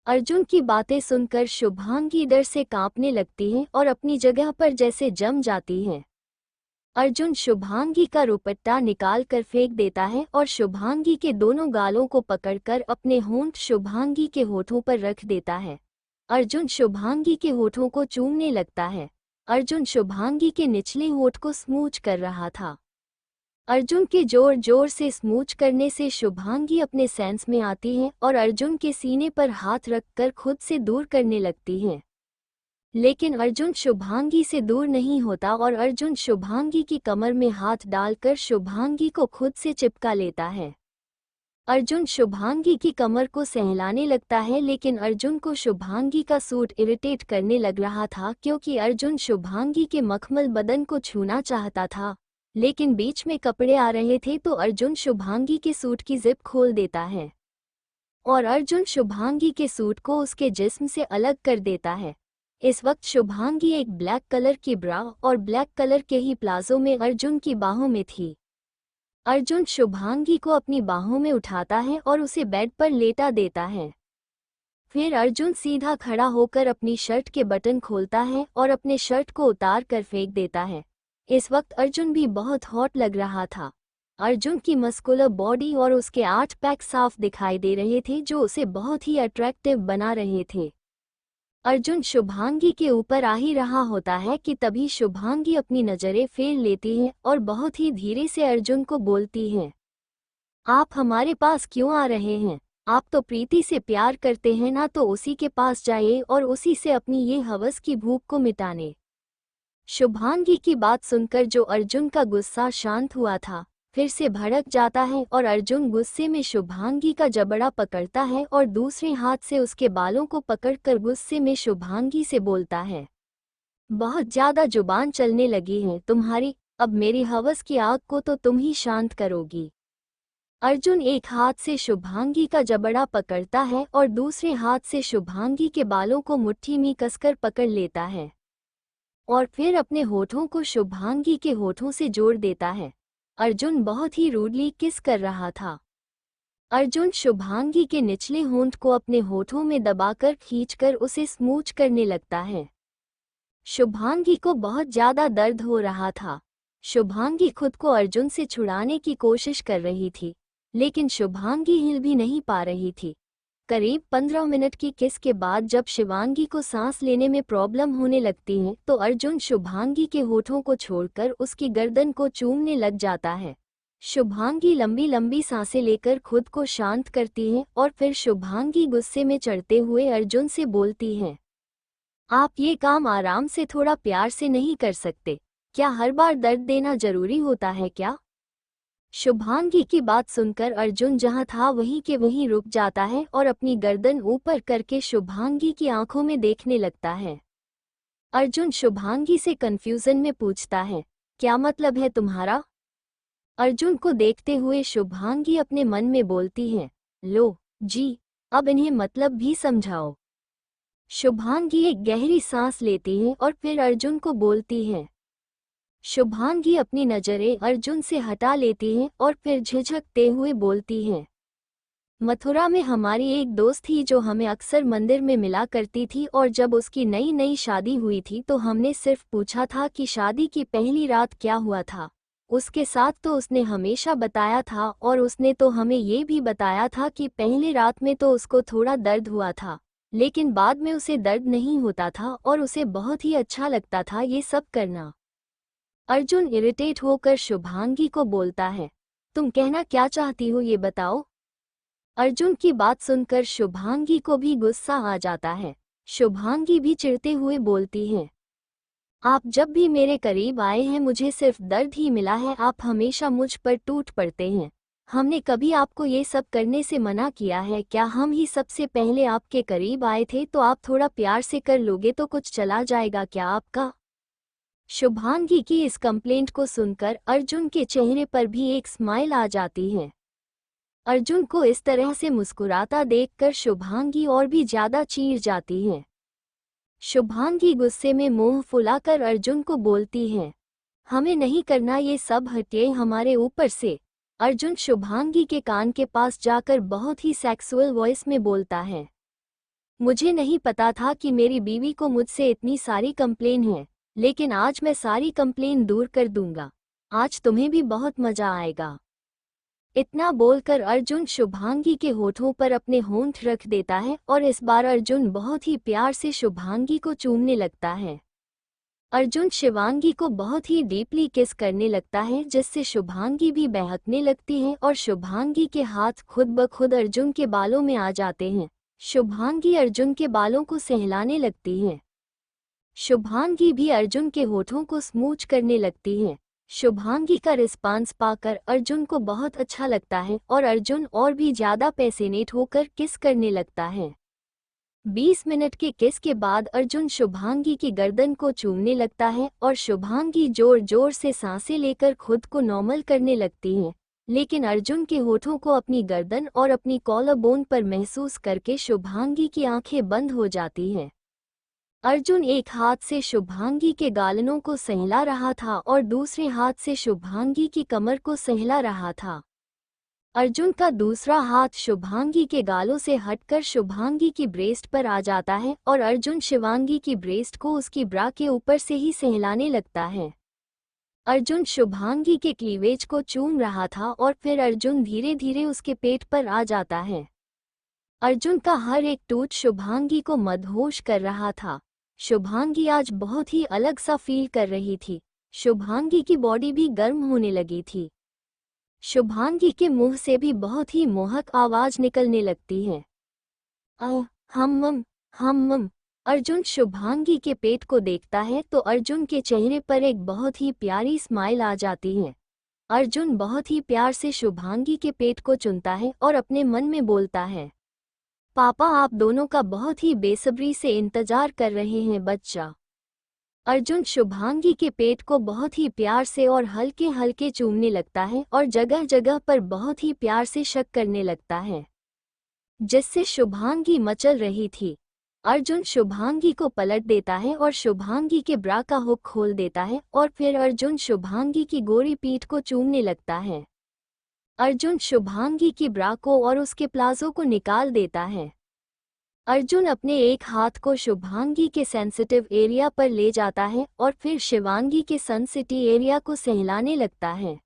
अर्जुन की बातें सुनकर शुभांगी डर से कांपने लगती है और अपनी जगह पर जैसे जम जाती है। अर्जुन शुभांगी का रुपट्टा निकाल कर फेंक देता है और शुभांगी के दोनों गालों को पकड़कर अपने होंठ शुभांगी के होठों पर रख देता है। अर्जुन शुभांगी के होठों को चूमने लगता है। अर्जुन शुभांगी के निचले होठ को स्मूच कर रहा था। अर्जुन के जोर जोर से स्मूच करने से शुभांगी अपने सेंस में आती है और अर्जुन के सीने पर हाथ रखकर खुद से दूर करने लगती है। लेकिन अर्जुन शुभांगी से दूर नहीं होता और अर्जुन शुभांगी की कमर में हाथ डालकर शुभांगी को खुद से चिपका लेता है। अर्जुन शुभांगी की कमर को सहलाने लगता है, लेकिन अर्जुन को शुभांगी का सूट इरिटेट करने लग रहा था क्योंकि अर्जुन शुभांगी के मखमल बदन को छूना चाहता था, लेकिन बीच में कपड़े आ रहे थे तो अर्जुन शुभांगी के सूट की जिप खोल देता है और अर्जुन शुभांगी के सूट को उसके जिस्म से अलग कर देता है। इस वक्त शुभांगी एक ब्लैक कलर की ब्रा और ब्लैक कलर के ही प्लाजो में अर्जुन की बाहों में थी। अर्जुन शुभांगी को अपनी बाहों में उठाता है और उसे बेड पर लेटा देता है। फिर अर्जुन सीधा खड़ा होकर अपनी शर्ट के बटन खोलता है और अपने शर्ट को उतार कर फेंक देता है। इस वक्त अर्जुन भी बहुत हॉट लग रहा था। अर्जुन की मस्कुलर बॉडी और उसके 8 पैक साफ दिखाई दे रहे थे जो उसे बहुत ही अट्रैक्टिव बना रहे थे। अर्जुन शुभांगी के ऊपर आ ही रहा होता है कि तभी शुभांगी अपनी नजरें फेर लेती है और बहुत ही धीरे से अर्जुन को बोलती है, आप हमारे पास क्यों आ रहे हैं? आप तो प्रीति से प्यार करते हैं ना, तो उसी के पास जाइए और उसी से अपनी ये हवस की भूख को मिटाने। शुभांगी की बात सुनकर जो अर्जुन का गुस्सा शांत हुआ था फिर से भड़क जाता है और अर्जुन गुस्से में शुभांगी का जबड़ा पकड़ता है और दूसरे हाथ से उसके बालों को पकड़कर गुस्से में शुभांगी से बोलता है, बहुत ज्यादा जुबान चलने लगी है तुम्हारी, अब मेरी हवस की आग को तो तुम ही शांत करोगी। अर्जुन एक हाथ से शुभांगी का जबड़ा पकड़ता है और दूसरे हाथ से शुभांगी के बालों को मुट्ठी में कसकर पकड़ लेता है और फिर अपने होठों को शुभांगी के होठों से जोड़ देता है। अर्जुन बहुत ही रूडली किस कर रहा था। अर्जुन शुभांगी के निचले होंठ को अपने होठों में दबाकर खींचकर उसे स्मूच करने लगता है। शुभांगी को बहुत ज्यादा दर्द हो रहा था। शुभांगी खुद को अर्जुन से छुड़ाने की कोशिश कर रही थी, लेकिन शुभांगी हिल भी नहीं पा रही थी। करीब 15 मिनट की किस के बाद जब शिवांगी को सांस लेने में प्रॉब्लम होने लगती है तो अर्जुन शुभांगी के होठों को छोड़कर उसकी गर्दन को चूमने लग जाता है। शुभांगी लंबी लंबी सांसें लेकर खुद को शांत करती है और फिर शुभांगी गुस्से में चढ़ते हुए अर्जुन से बोलती है, आप ये काम आराम से थोड़ा प्यार से नहीं कर सकते क्या? हर बार दर्द देना जरूरी होता है क्या? शुभांगी की बात सुनकर अर्जुन जहां था वहीं के वहीं रुक जाता है और अपनी गर्दन ऊपर करके शुभांगी की आंखों में देखने लगता है। अर्जुन शुभांगी से कंफ्यूजन में पूछता है, क्या मतलब है तुम्हारा? अर्जुन को देखते हुए शुभांगी अपने मन में बोलती है, लो जी, अब इन्हें मतलब भी समझाओ। शुभांगी एक गहरी सांस लेती है और फिर अर्जुन को बोलती है। शुभांगी अपनी नजरें अर्जुन से हटा लेती है और फिर झिझकते हुए बोलती है, मथुरा में हमारी एक दोस्त थी जो हमें अक्सर मंदिर में मिला करती थी और जब उसकी नई नई शादी हुई थी तो हमने सिर्फ पूछा था कि शादी की पहली रात क्या हुआ था उसके साथ, तो उसने हमेशा बताया था और उसने तो हमें ये भी बताया था कि पहली रात में तो उसको थोड़ा दर्द हुआ था, लेकिन बाद में उसे दर्द नहीं होता था और उसे बहुत ही अच्छा लगता था ये सब करना। अर्जुन इरिटेट होकर शुभांगी को बोलता है, तुम कहना क्या चाहती हो ये बताओ। अर्जुन की बात सुनकर शुभांगी को भी गुस्सा आ जाता है। शुभांगी भी चिढ़ते हुए बोलती है, आप जब भी मेरे करीब आए हैं मुझे सिर्फ दर्द ही मिला है, आप हमेशा मुझ पर टूट पड़ते हैं। हमने कभी आपको ये सब करने से मना किया है क्या? हम ही सबसे पहले आपके करीब आए थे तो आप थोड़ा प्यार से कर लोगे तो कुछ चला जाएगा क्या आपका? शुभांगी की इस कंप्लेंट को सुनकर अर्जुन के चेहरे पर भी एक स्माइल आ जाती है। अर्जुन को इस तरह से मुस्कुराता देखकर शुभांगी और भी ज्यादा चीर जाती है। शुभांगी गुस्से में मुंह फुलाकर अर्जुन को बोलती है, हमें नहीं करना ये सब, हटिए हमारे ऊपर से। अर्जुन शुभांगी के कान के पास जाकर बहुत ही सेक्सुअल वॉइस में बोलता है, मुझे नहीं पता था कि मेरी बीवी को मुझसे इतनी सारी कंप्लेन है, लेकिन आज मैं सारी कंप्लेन दूर कर दूंगा। आज तुम्हें भी बहुत मजा आएगा। इतना बोलकर अर्जुन शुभांगी के होठों पर अपने होंठ रख देता है और इस बार अर्जुन बहुत ही प्यार से शुभांगी को चूमने लगता है। अर्जुन शिवांगी को बहुत ही डीपली किस करने लगता है जिससे शुभांगी भी बहकने लगती है और शुभांगी के हाथ खुद ब खुद अर्जुन के बालों में आ जाते हैं। शुभांगी अर्जुन के बालों को सहलाने लगती है। शुभांगी भी अर्जुन के होठों को स्मूच करने लगती है। शुभांगी का रिस्पांस पाकर अर्जुन को बहुत अच्छा लगता है और अर्जुन और भी ज्यादा पैसिनेट होकर किस करने लगता है। 20 मिनट के किस के बाद अर्जुन शुभांगी की गर्दन को चूमने लगता है और शुभांगी जोर जोर से सांसें लेकर खुद को नॉर्मल करने लगती है, लेकिन अर्जुन के होठों को अपनी गर्दन और अपनी कॉलर बोन पर महसूस करके शुभांगी की आंखें बंद हो जाती हैं। अर्जुन एक हाथ से शुभांगी के गालनों को सहला रहा था और दूसरे हाथ से शुभांगी की कमर को सहला रहा था। अर्जुन का दूसरा हाथ शुभांगी के गालों से हटकर शुभांगी की ब्रेस्ट पर आ जाता है और अर्जुन शिवांगी की ब्रेस्ट को उसकी ब्रा के ऊपर से ही सहलाने लगता है। अर्जुन शुभांगी के क्लीवेज को चूम रहा था और फिर अर्जुन धीरे धीरे उसके पेट पर आ जाता है। अर्जुन का हर एक टूट शुभांगी को मदहोश कर रहा था। शुभांगी आज बहुत ही अलग सा फील कर रही थी। शुभांगी की बॉडी भी गर्म होने लगी थी। शुभांगी के मुंह से भी बहुत ही मोहक आवाज निकलने लगती है। हम। अर्जुन शुभांगी के पेट को देखता है तो अर्जुन के चेहरे पर एक बहुत ही प्यारी स्माइल आ जाती है। अर्जुन बहुत ही प्यार से शुभांगी के पेट को चुनता है और अपने मन में बोलता है, पापा आप दोनों का बहुत ही बेसब्री से इंतजार कर रहे हैं बच्चा। अर्जुन शुभांगी के पेट को बहुत ही प्यार से और हल्के हल्के चूमने लगता है और जगह जगह पर बहुत ही प्यार से शक करने लगता है, जिससे शुभांगी मचल रही थी। अर्जुन शुभांगी को पलट देता है और शुभांगी के ब्रा का हुक खोल देता है और फिर अर्जुन शुभांगी की गोरी पीठ को चूमने लगता है। अर्जुन शुभांगी की ब्रा को और उसके प्लाजो को निकाल देता है। अर्जुन अपने एक हाथ को शुभांगी के सेंसिटिव एरिया पर ले जाता है और फिर शिवांगी के सेंसिटिव एरिया को सहलाने लगता है।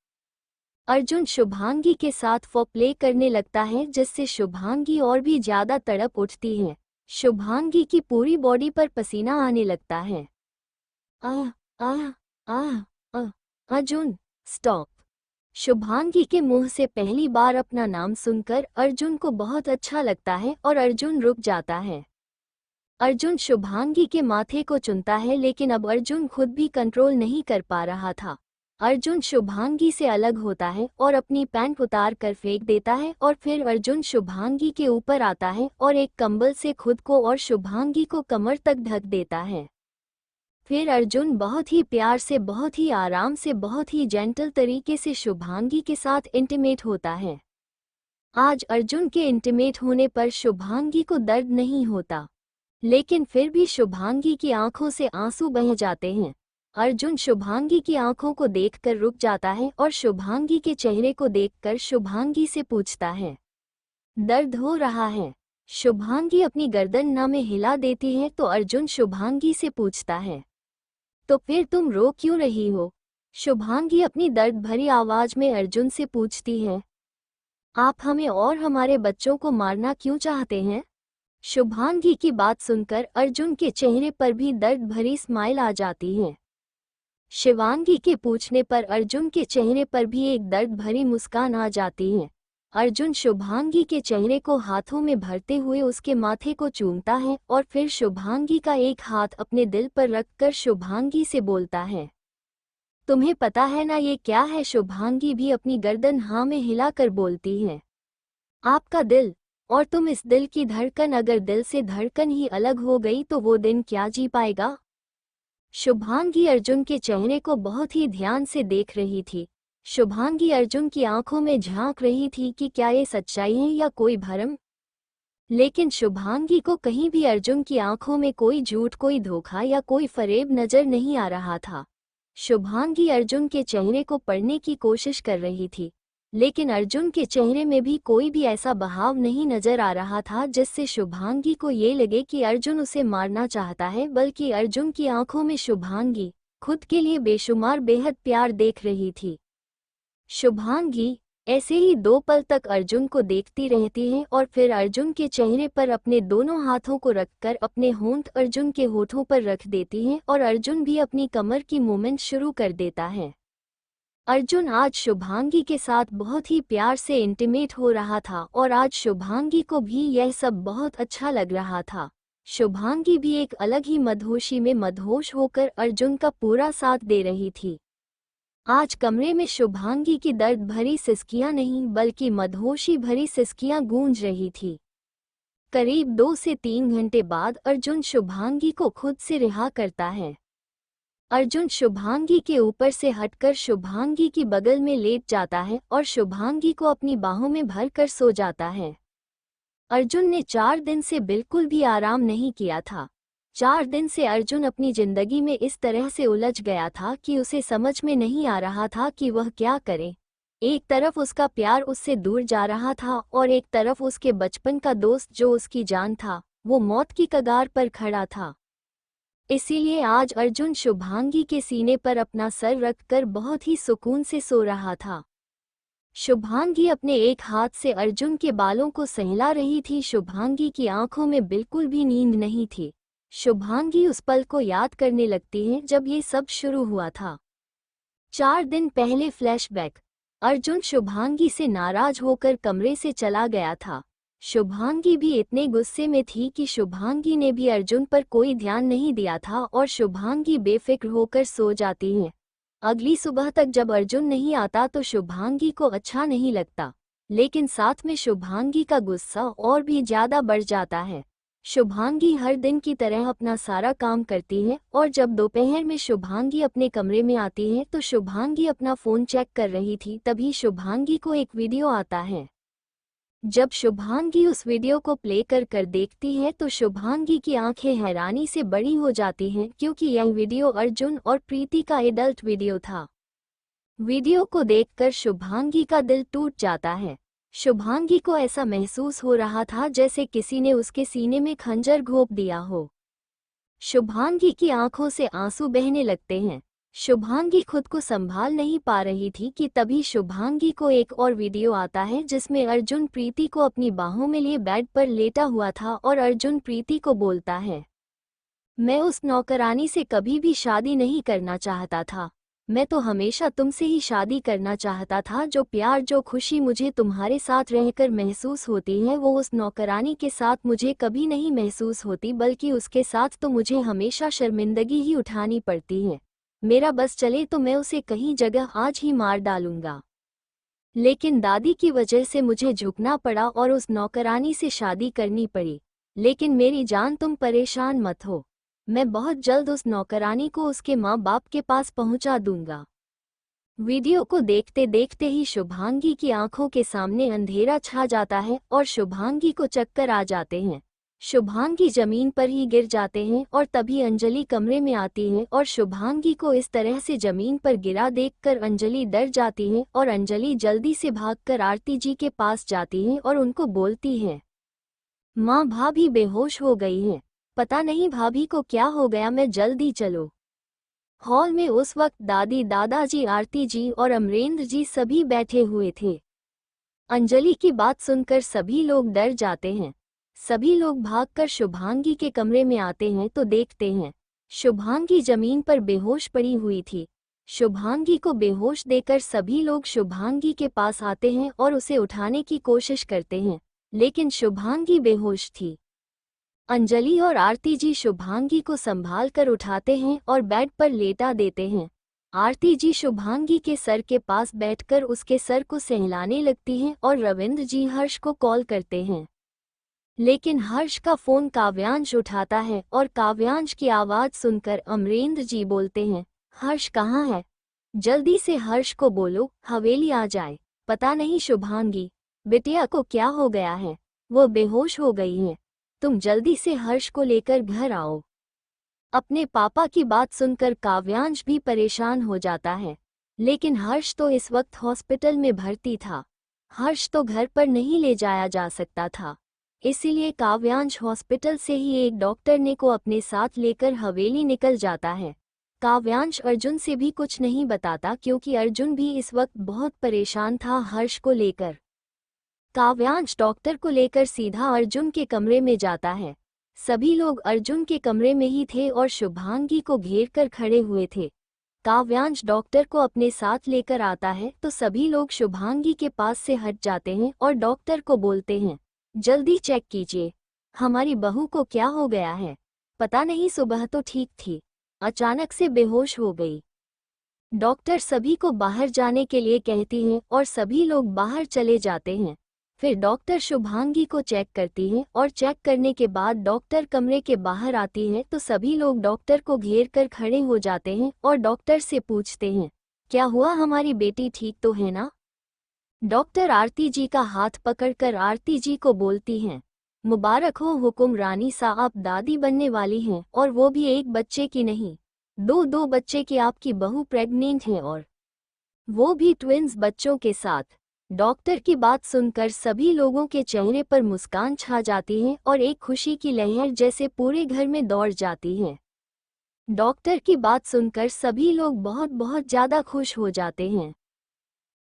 अर्जुन शुभांगी के साथ फोप्ले करने लगता है, जिससे शुभांगी और भी ज्यादा तड़प उठती है। शुभांगी की पूरी बॉडी पर पसीना आने लगता है। आह आह आह आह। अर्जुन स्टॉप। शुभांगी के मुंह से पहली बार अपना नाम सुनकर अर्जुन को बहुत अच्छा लगता है और अर्जुन रुक जाता है। अर्जुन शुभांगी के माथे को चुनता है, लेकिन अब अर्जुन खुद भी कंट्रोल नहीं कर पा रहा था। अर्जुन शुभांगी से अलग होता है और अपनी पैंट उतार कर फेंक देता है और फिर अर्जुन शुभांगी के ऊपर आता है और एक कंबल से खुद को और शुभांगी को कमर तक ढक देता है। फिर अर्जुन बहुत ही प्यार से, बहुत ही आराम से, बहुत ही जेंटल तरीके से शुभांगी के साथ इंटीमेट होता है। आज अर्जुन के इंटीमेट होने पर शुभांगी को दर्द नहीं होता, लेकिन फिर भी शुभांगी की आंखों से आंसू बह जाते हैं। अर्जुन शुभांगी की आंखों को देखकर रुक जाता है और शुभांगी के चेहरे को देखकर शुभांगी से पूछता है, दर्द हो रहा है? शुभांगी अपनी गर्दन ना में हिला देती है तो अर्जुन शुभांगी से पूछता है, तो फिर तुम रो क्यों रही हो? शुभांगी अपनी दर्द भरी आवाज में अर्जुन से पूछती है, आप हमें और हमारे बच्चों को मारना क्यों चाहते हैं? शुभांगी की बात सुनकर अर्जुन के चेहरे पर भी दर्द भरी स्माइल आ जाती है। शिवांगी के पूछने पर अर्जुन के चेहरे पर भी एक दर्द भरी मुस्कान आ जाती है। अर्जुन शुभांगी के चेहरे को हाथों में भरते हुए उसके माथे को चूमता है और फिर शुभांगी का एक हाथ अपने दिल पर रखकर शुभांगी से बोलता है, तुम्हें पता है ना ये क्या है? शुभांगी भी अपनी गर्दन हाँ में हिलाकर बोलती है, आपका दिल। और तुम इस दिल की धड़कन, अगर दिल से धड़कन ही अलग हो गई तो वो दिन क्या जी पाएगा? शुभांगी अर्जुन के चेहरे को बहुत ही ध्यान से देख रही थी। शुभांगी अर्जुन की आंखों में झांक रही थी कि क्या ये सच्चाई है या कोई भ्रम। लेकिन शुभांगी को कहीं भी अर्जुन की आंखों में कोई झूठ, कोई धोखा या कोई फरेब नजर नहीं आ रहा था। शुभांगी अर्जुन के चेहरे को पढ़ने की कोशिश कर रही थी, लेकिन अर्जुन के चेहरे में भी कोई भी ऐसा बहाव नहीं नजर आ रहा था जिससे शुभांगी को ये लगे कि अर्जुन उसे मारना चाहता है, बल्कि अर्जुन की आंखों में शुभांगी खुद के लिए बेशुमार बेहद प्यार देख रही थी। शुभांगी ऐसे ही 2 पल तक अर्जुन को देखती रहती है और फिर अर्जुन के चेहरे पर अपने दोनों हाथों को रखकर अपने होंठ अर्जुन के होठों पर रख देती है और अर्जुन भी अपनी कमर की मूवमेंट शुरू कर देता है। अर्जुन आज शुभांगी के साथ बहुत ही प्यार से इंटीमेट हो रहा था और आज शुभांगी को भी यह सब बहुत अच्छा लग रहा था। शुभांगी भी एक अलग ही मदहोशी में मदहोश होकर अर्जुन का पूरा साथ दे रही थी। आज कमरे में शुभांगी की दर्द भरी सिसकियां नहीं बल्कि मदहोशी भरी सिसकियां गूंज रही थी। करीब 2 से 3 घंटे बाद अर्जुन शुभांगी को खुद से रिहा करता है। अर्जुन शुभांगी के ऊपर से हटकर शुभांगी की बगल में लेट जाता है और शुभांगी को अपनी बाहों में भरकर सो जाता है। अर्जुन ने 4 दिन से बिल्कुल भी आराम नहीं किया था। 4 दिन से अर्जुन अपनी जिंदगी में इस तरह से उलझ गया था कि उसे समझ में नहीं आ रहा था कि वह क्या करे। एक तरफ उसका प्यार उससे दूर जा रहा था और एक तरफ उसके बचपन का दोस्त जो उसकी जान था, वो मौत की कगार पर खड़ा था। इसीलिए आज अर्जुन शुभांगी के सीने पर अपना सर रखकर बहुत ही सुकून से सो रहा था। शुभांगी अपने एक हाथ से अर्जुन के बालों को सहला रही थी। शुभांगी की आंखों में बिल्कुल भी नींद नहीं थी। शुभांगी उस पल को याद करने लगती है जब ये सब शुरू हुआ था। 4 दिन पहले फ्लैशबैक। अर्जुन शुभांगी से नाराज होकर कमरे से चला गया था। शुभांगी भी इतने गुस्से में थी कि शुभांगी ने भी अर्जुन पर कोई ध्यान नहीं दिया था और शुभांगी बेफिक्र होकर सो जाती है। अगली सुबह तक जब अर्जुन नहीं आता तो शुभांगी को अच्छा नहीं लगता, लेकिन साथ में शुभांगी का गुस्सा और भी ज्यादा बढ़ जाता है। शुभांगी हर दिन की तरह अपना सारा काम करती है और जब दोपहर में शुभांगी अपने कमरे में आती है तो शुभांगी अपना फ़ोन चेक कर रही थी, तभी शुभांगी को एक वीडियो आता है। जब शुभांगी उस वीडियो को प्ले कर देखती है तो शुभांगी की आंखें हैरानी से बड़ी हो जाती हैं, क्योंकि यह वीडियो अर्जुन और प्रीति का एडल्ट वीडियो था। वीडियो को देखकर शुभांगी का दिल टूट जाता है। शुभांगी को ऐसा महसूस हो रहा था जैसे किसी ने उसके सीने में खंजर घोंप दिया हो। शुभांगी की आंखों से आंसू बहने लगते हैं। शुभांगी खुद को संभाल नहीं पा रही थी कि तभी शुभांगी को एक और वीडियो आता है जिसमें अर्जुन प्रीति को अपनी बाहों में लिए बेड पर लेटा हुआ था और अर्जुन प्रीति को बोलता है, मैं उस नौकरानी से कभी भी शादी नहीं करना चाहता था। मैं तो हमेशा तुमसे ही शादी करना चाहता था। जो प्यार जो खुशी मुझे तुम्हारे साथ रहकर महसूस होती है वो उस नौकरानी के साथ मुझे कभी नहीं महसूस होती, बल्कि उसके साथ तो मुझे हमेशा शर्मिंदगी ही उठानी पड़ती है। मेरा बस चले तो मैं उसे कहीं जगह आज ही मार डालूंगा। लेकिन दादी की वजह से मुझे झुकना पड़ा और उस नौकरानी से शादी करनी पड़ी। लेकिन मेरी जान तुम परेशान मत हो, मैं बहुत जल्द उस नौकरानी को उसके माँ बाप के पास पहुंचा दूंगा। वीडियो को देखते देखते ही शुभांगी की आंखों के सामने अंधेरा छा जाता है और शुभांगी को चक्कर आ जाते हैं। शुभांगी जमीन पर ही गिर जाते हैं और तभी अंजलि कमरे में आती है और शुभांगी को इस तरह से जमीन पर गिरा देखकर अंजलि डर जाती है और अंजलि जल्दी से भागकर आरती जी के पास जाती है और उनको बोलती है, माँ भाभी बेहोश हो गई हैं, पता नहीं भाभी को क्या हो गया, मैं जल्दी चलो। हॉल में उस वक्त दादी दादाजी आरती जी और अमरेंद्र जी सभी बैठे हुए थे। अंजलि की बात सुनकर सभी लोग डर जाते हैं। सभी लोग भागकर शुभांगी के कमरे में आते हैं तो देखते हैं शुभांगी जमीन पर बेहोश पड़ी हुई थी। शुभांगी को बेहोश देकर सभी लोग शुभांगी के पास आते हैं और उसे उठाने की कोशिश करते हैं, लेकिन शुभांगी बेहोश थी। अंजलि और आरती जी शुभांगी को संभाल कर उठाते हैं और बेड पर लेटा देते हैं। आरती जी शुभांगी के सर के पास बैठकर उसके सर को सहलाने लगती हैं और रविंद्र जी हर्ष को कॉल करते हैं, लेकिन हर्ष का फोन काव्यांश उठाता है और काव्यांश की आवाज़ सुनकर अमरेंद्र जी बोलते हैं, हर्ष कहाँ है? जल्दी से हर्ष को बोलो हवेली आ जाए। पता नहीं शुभांगी बिटिया को क्या हो गया है, वो बेहोश हो गई है। तुम जल्दी से हर्ष को लेकर घर आओ। अपने पापा की बात सुनकर काव्यांश भी परेशान हो जाता है, लेकिन हर्ष तो इस वक्त हॉस्पिटल में भर्ती था। हर्ष तो घर पर नहीं ले जाया जा सकता था, इसीलिए काव्यांश हॉस्पिटल से ही एक डॉक्टर ने को अपने साथ लेकर हवेली निकल जाता है। काव्यांश अर्जुन से भी कुछ नहीं बताता क्योंकि अर्जुन भी इस वक्त बहुत परेशान था हर्ष को लेकर। काव्यांश डॉक्टर को लेकर सीधा अर्जुन के कमरे में जाता है। सभी लोग अर्जुन के कमरे में ही थे और शुभांगी को घेर कर खड़े हुए थे। काव्यांश डॉक्टर को अपने साथ लेकर आता है तो सभी लोग शुभांगी के पास से हट जाते हैं और डॉक्टर को बोलते हैं, जल्दी चेक कीजिए, हमारी बहू को क्या हो गया है। पता नहीं, सुबह तो ठीक थी, अचानक से बेहोश हो गई। डॉक्टर सभी को बाहर जाने के लिए कहती हैं और सभी लोग बाहर चले जाते हैं। फिर डॉक्टर शुभांगी को चेक करती हैं और चेक करने के बाद डॉक्टर कमरे के बाहर आती है तो सभी लोग डॉक्टर को घेर कर खड़े हो जाते हैं और डॉक्टर से पूछते हैं, क्या हुआ, हमारी बेटी ठीक तो है ना? डॉक्टर आरती जी का हाथ पकड़कर आरती जी को बोलती हैं, मुबारक हो हुकुम रानी साहब, दादी बनने वाली हैं और वो भी एक बच्चे की नहीं, दो बच्चे की आपकी बहू प्रेग्नेंट है और वो भी ट्विंस बच्चों के साथ। डॉक्टर की बात सुनकर सभी लोगों के चेहरे पर मुस्कान छा जाती है और एक खुशी की लहर जैसे पूरे घर में दौड़ जाती है। डॉक्टर की बात सुनकर सभी लोग बहुत बहुत ज़्यादा खुश हो जाते हैं।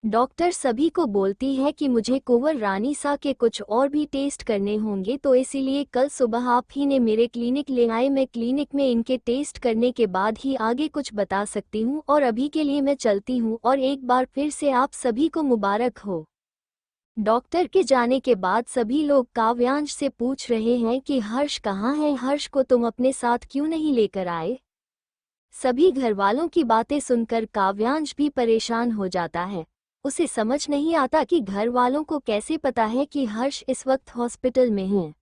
डॉक्टर सभी को बोलती है कि मुझे कुंवर रानी सा के कुछ और भी टेस्ट करने होंगे, तो इसीलिए कल सुबह आप ही ने मेरे क्लिनिक ले आए। मैं क्लिनिक में इनके टेस्ट करने के बाद ही आगे कुछ बता सकती हूँ और अभी के लिए मैं चलती हूँ और एक बार फिर से आप सभी को मुबारक हो। डॉक्टर के जाने के बाद सभी लोग काव्यांश से पूछ रहे हैं कि हर्ष कहाँ है, हर्ष को तुम अपने साथ क्यों नहीं लेकर आए? सभी घरवालों की बातें सुनकर काव्यांश भी परेशान हो जाता है। उसे समझ नहीं आता कि घर वालों को कैसे पता है कि हर्ष इस वक्त हॉस्पिटल में है।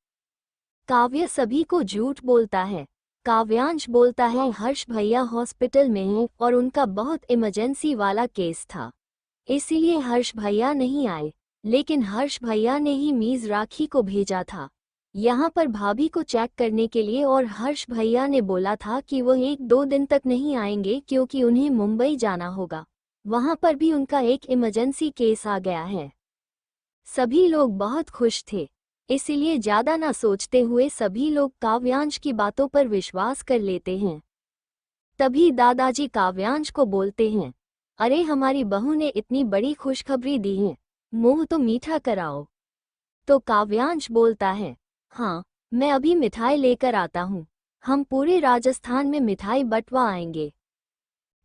काव्य सभी को झूठ बोलता है। काव्यांश बोलता है हर्ष भैया हॉस्पिटल में हैं और उनका बहुत इमरजेंसी वाला केस था, इसीलिए हर्ष भैया नहीं आए। लेकिन हर्ष भैया ने ही मीज राखी को भेजा था यहाँ पर भाभी को चेक करने के लिए, और हर्ष भैया ने बोला था कि वो 1-2 दिन तक नहीं आएंगे क्योंकि उन्हें मुंबई जाना होगा। वहां पर भी उनका एक इमरजेंसी केस आ गया है। सभी लोग बहुत खुश थे, इसीलिए ज्यादा ना सोचते हुए सभी लोग काव्यांश की बातों पर विश्वास कर लेते हैं। तभी दादाजी काव्यांश को बोलते हैं, अरे हमारी बहू ने इतनी बड़ी खुशखबरी दी है, मुंह तो मीठा कराओ। तो काव्यांश बोलता है, हाँ मैं अभी मिठाई लेकर आता हूँ, हम पूरे राजस्थान में मिठाई बंटवा आएंगे।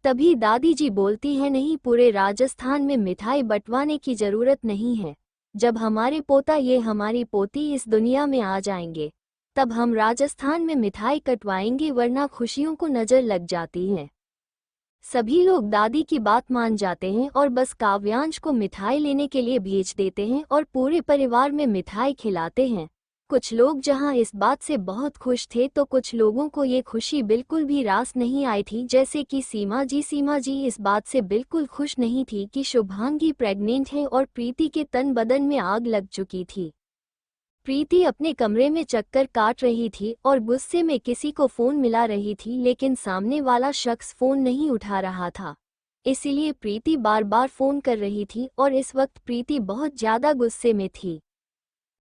तभी दादी जी बोलती है, नहीं पूरे राजस्थान में मिठाई बंटवाने की जरूरत नहीं है। जब हमारे पोता ये हमारी पोती इस दुनिया में आ जाएंगे तब हम राजस्थान में मिठाई कटवाएंगे, वरना खुशियों को नजर लग जाती है। सभी लोग दादी की बात मान जाते हैं और बस काव्यांश को मिठाई लेने के लिए भेज देते हैं और पूरे परिवार में मिठाई खिलाते हैं। कुछ लोग जहां इस बात से बहुत खुश थे तो कुछ लोगों को ये खुशी बिल्कुल भी रास नहीं आई थी, जैसे कि सीमा जी इस बात से बिल्कुल खुश नहीं थी कि शुभांगी प्रेग्नेंट है और प्रीति के तन बदन में आग लग चुकी थी। प्रीति अपने कमरे में चक्कर काट रही थी और गुस्से में किसी को फोन मिला रही थी, लेकिन सामने वाला शख्स फोन नहीं उठा रहा था, इसीलिए प्रीति बार बार फोन कर रही थी और इस वक्त प्रीति बहुत ज्यादा गुस्से में थी।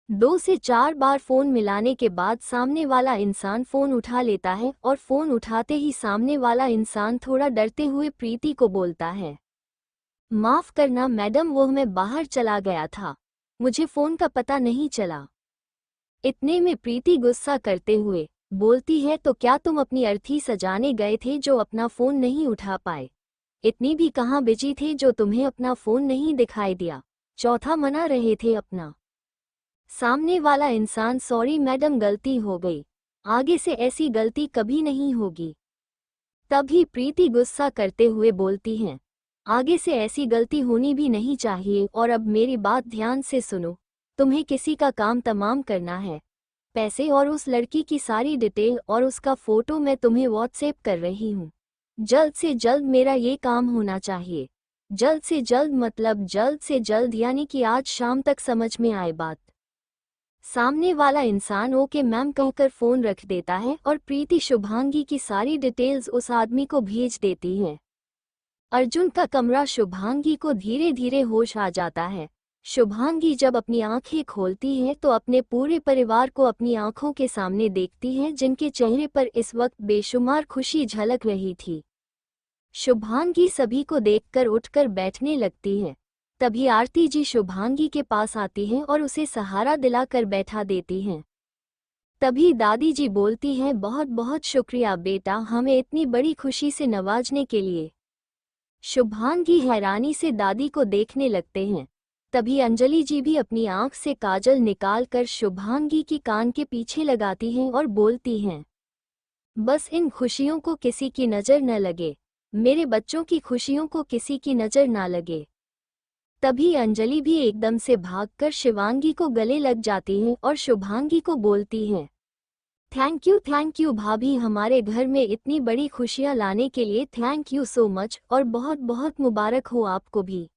2 से 4 बार फोन मिलाने के बाद सामने वाला इंसान फोन उठा लेता है और फोन उठाते ही सामने वाला इंसान थोड़ा डरते हुए प्रीति को बोलता है, माफ करना मैडम, वो मैं बाहर चला गया था, मुझे फोन का पता नहीं चला। इतने में प्रीति गुस्सा करते हुए बोलती है, तो क्या तुम अपनी अर्थी सजाने गए थे जो अपना फोन नहीं उठा पाए? इतनी भी कहाँ बिजी थे जो तुम्हें अपना फोन नहीं दिखाई दिया? चौथा मना रहे थे अपना। सामने वाला इंसान, सॉरी मैडम गलती हो गई, आगे से ऐसी गलती कभी नहीं होगी। तभी प्रीति गुस्सा करते हुए बोलती हैं, आगे से ऐसी गलती होनी भी नहीं चाहिए। और अब मेरी बात ध्यान से सुनो, तुम्हें किसी का काम तमाम करना है, पैसे और उस लड़की की सारी डिटेल और उसका फोटो मैं तुम्हें व्हाट्सएप कर रही हूँ। जल्द से जल्द मेरा ये काम होना चाहिए। जल्द से जल्द मतलब जल्द से जल्द, यानी कि आज शाम तक समझ में आए बात। सामने वाला इंसान ओके मैम कहकर फोन रख देता है और प्रीति शुभांगी की सारी डिटेल्स उस आदमी को भेज देती है। अर्जुन का कमरा, शुभांगी को धीरे धीरे होश आ जाता है। शुभांगी जब अपनी आंखें खोलती है तो अपने पूरे परिवार को अपनी आंखों के सामने देखती है, जिनके चेहरे पर इस वक्त बेशुमार खुशी झलक रही थी। शुभांगी सभी को देखकर उठकर बैठने लगती है। तभी आरती जी शुभांगी के पास आती हैं और उसे सहारा दिलाकर बैठा देती हैं। तभी दादी जी बोलती हैं, बहुत बहुत शुक्रिया बेटा, हमें इतनी बड़ी खुशी से नवाजने के लिए। शुभांगी हैरानी से दादी को देखने लगते हैं। तभी अंजलि जी भी अपनी आंख से काजल निकालकर शुभांगी की कान के पीछे लगाती हैं और बोलती हैं, बस इन खुशियों को किसी की नज़र न लगे, मेरे बच्चों की खुशियों को किसी की नज़र ना लगे। तभी अंजलि भी एकदम से भागकर शिवांगी को गले लग जाती हैं और शुभांगी को बोलती हैं, थैंक यू भाभी, हमारे घर में इतनी बड़ी खुशियां लाने के लिए थैंक यू सो मच, और बहुत बहुत मुबारक हो आपको भी।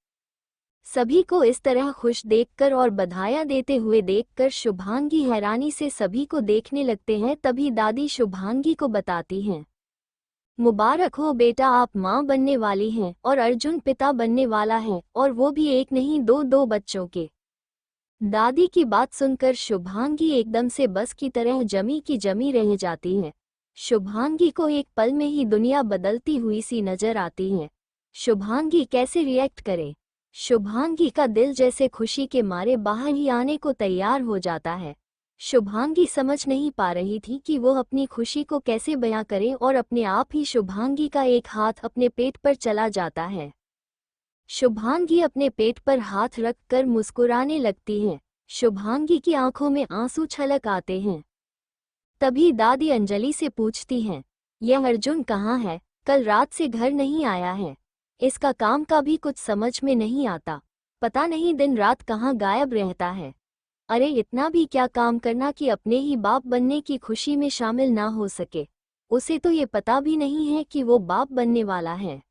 सभी को इस तरह खुश देखकर और बधाइयां देते हुए देखकर शुभांगी हैरानी से सभी को देखने लगते हैं। तभी दादी शुभांगी को बताती हैं, मुबारक हो बेटा, आप माँ बनने वाली हैं और अर्जुन पिता बनने वाला है, और वो भी एक नहीं दो बच्चों के। दादी की बात सुनकर शुभांगी एकदम से बस की तरह जमी की जमी रह जाती है। शुभांगी को एक पल में ही दुनिया बदलती हुई सी नजर आती है। शुभांगी कैसे रिएक्ट करे? शुभांगी का दिल जैसे खुशी के मारे बाहर ही आने को तैयार हो जाता है। शुभांगी समझ नहीं पा रही थी कि वो अपनी खुशी को कैसे बयां करे, और अपने आप ही शुभांगी का एक हाथ अपने पेट पर चला जाता है। शुभांगी अपने पेट पर हाथ रखकर मुस्कुराने लगती है। शुभांगी की आंखों में आंसू छलक आते हैं। तभी दादी अंजलि से पूछती हैं, यह अर्जुन कहाँ है? कल रात से घर नहीं आया है, इसका काम का भी कुछ समझ में नहीं आता, पता नहीं दिन रात कहाँ गायब रहता है। अरे इतना भी क्या काम करना कि अपने ही बाप बनने की खुशी में शामिल ना हो सके। उसे तो ये पता भी नहीं है कि वो बाप बनने वाला है।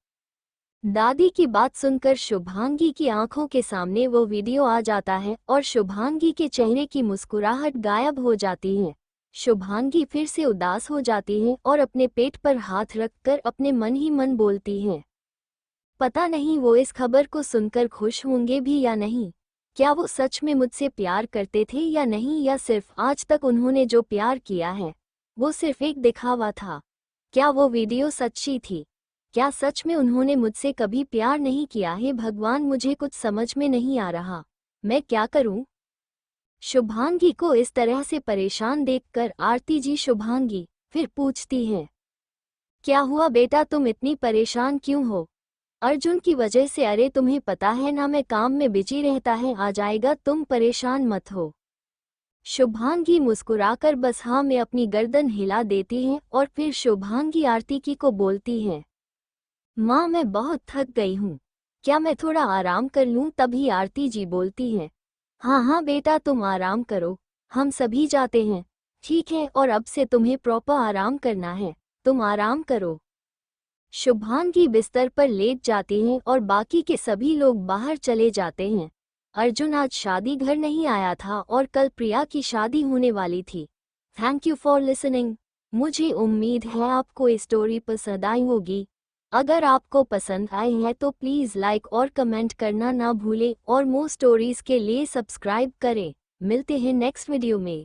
दादी की बात सुनकर शुभांगी की आंखों के सामने वो वीडियो आ जाता है और शुभांगी के चेहरे की मुस्कुराहट गायब हो जाती है। शुभांगी फिर से उदास हो जाती है और अपने पेट पर हाथ रखकर अपने मन ही मन बोलती है। पता नहीं वो इस खबर को सुनकर खुश होंगे भी या नहीं। क्या वो सच में मुझसे प्यार करते थे या नहीं, या सिर्फ आज तक उन्होंने जो प्यार किया है वो सिर्फ एक दिखावा था। क्या वो वीडियो सच्ची थी? क्या सच में उन्होंने मुझसे कभी प्यार नहीं किया है? भगवान, मुझे कुछ समझ में नहीं आ रहा। मैं क्या करूं? शुभांगी को इस तरह से परेशान देखकर आरती जी शुभांगी फिर पूछती हैं, क्या हुआ बेटा, तुम इतनी परेशान क्यों हो? अर्जुन की वजह से। अरे तुम्हें पता है ना, मैं काम में बिजी रहता है, आ जाएगा, तुम परेशान मत हो। शुभांगी मुस्कुराकर बस हाँ में अपनी गर्दन हिला देती है और फिर शुभांगी आरती की को बोलती है, माँ मैं बहुत थक गई हूँ, क्या मैं थोड़ा आराम कर लूँ? तभी आरती जी बोलती हैं, हाँ हाँ बेटा तुम आराम करो, हम सभी जाते हैं। ठीक है, और अब से तुम्हें प्रॉपर आराम करना है, तुम आराम करो। शुभांगी बिस्तर पर लेट जाती हैं और बाकी के सभी लोग बाहर चले जाते हैं। अर्जुन आज शादी घर नहीं आया था और कल प्रिया की शादी होने वाली थी। Thank you for listening. मुझे उम्मीद है आपको ये स्टोरी पसंद आई होगी। अगर आपको पसंद आई है तो प्लीज़ लाइक और कमेंट करना ना भूलें और मोर स्टोरीज के लिए सब्सक्राइब करें। मिलते हैं नेक्स्ट वीडियो में।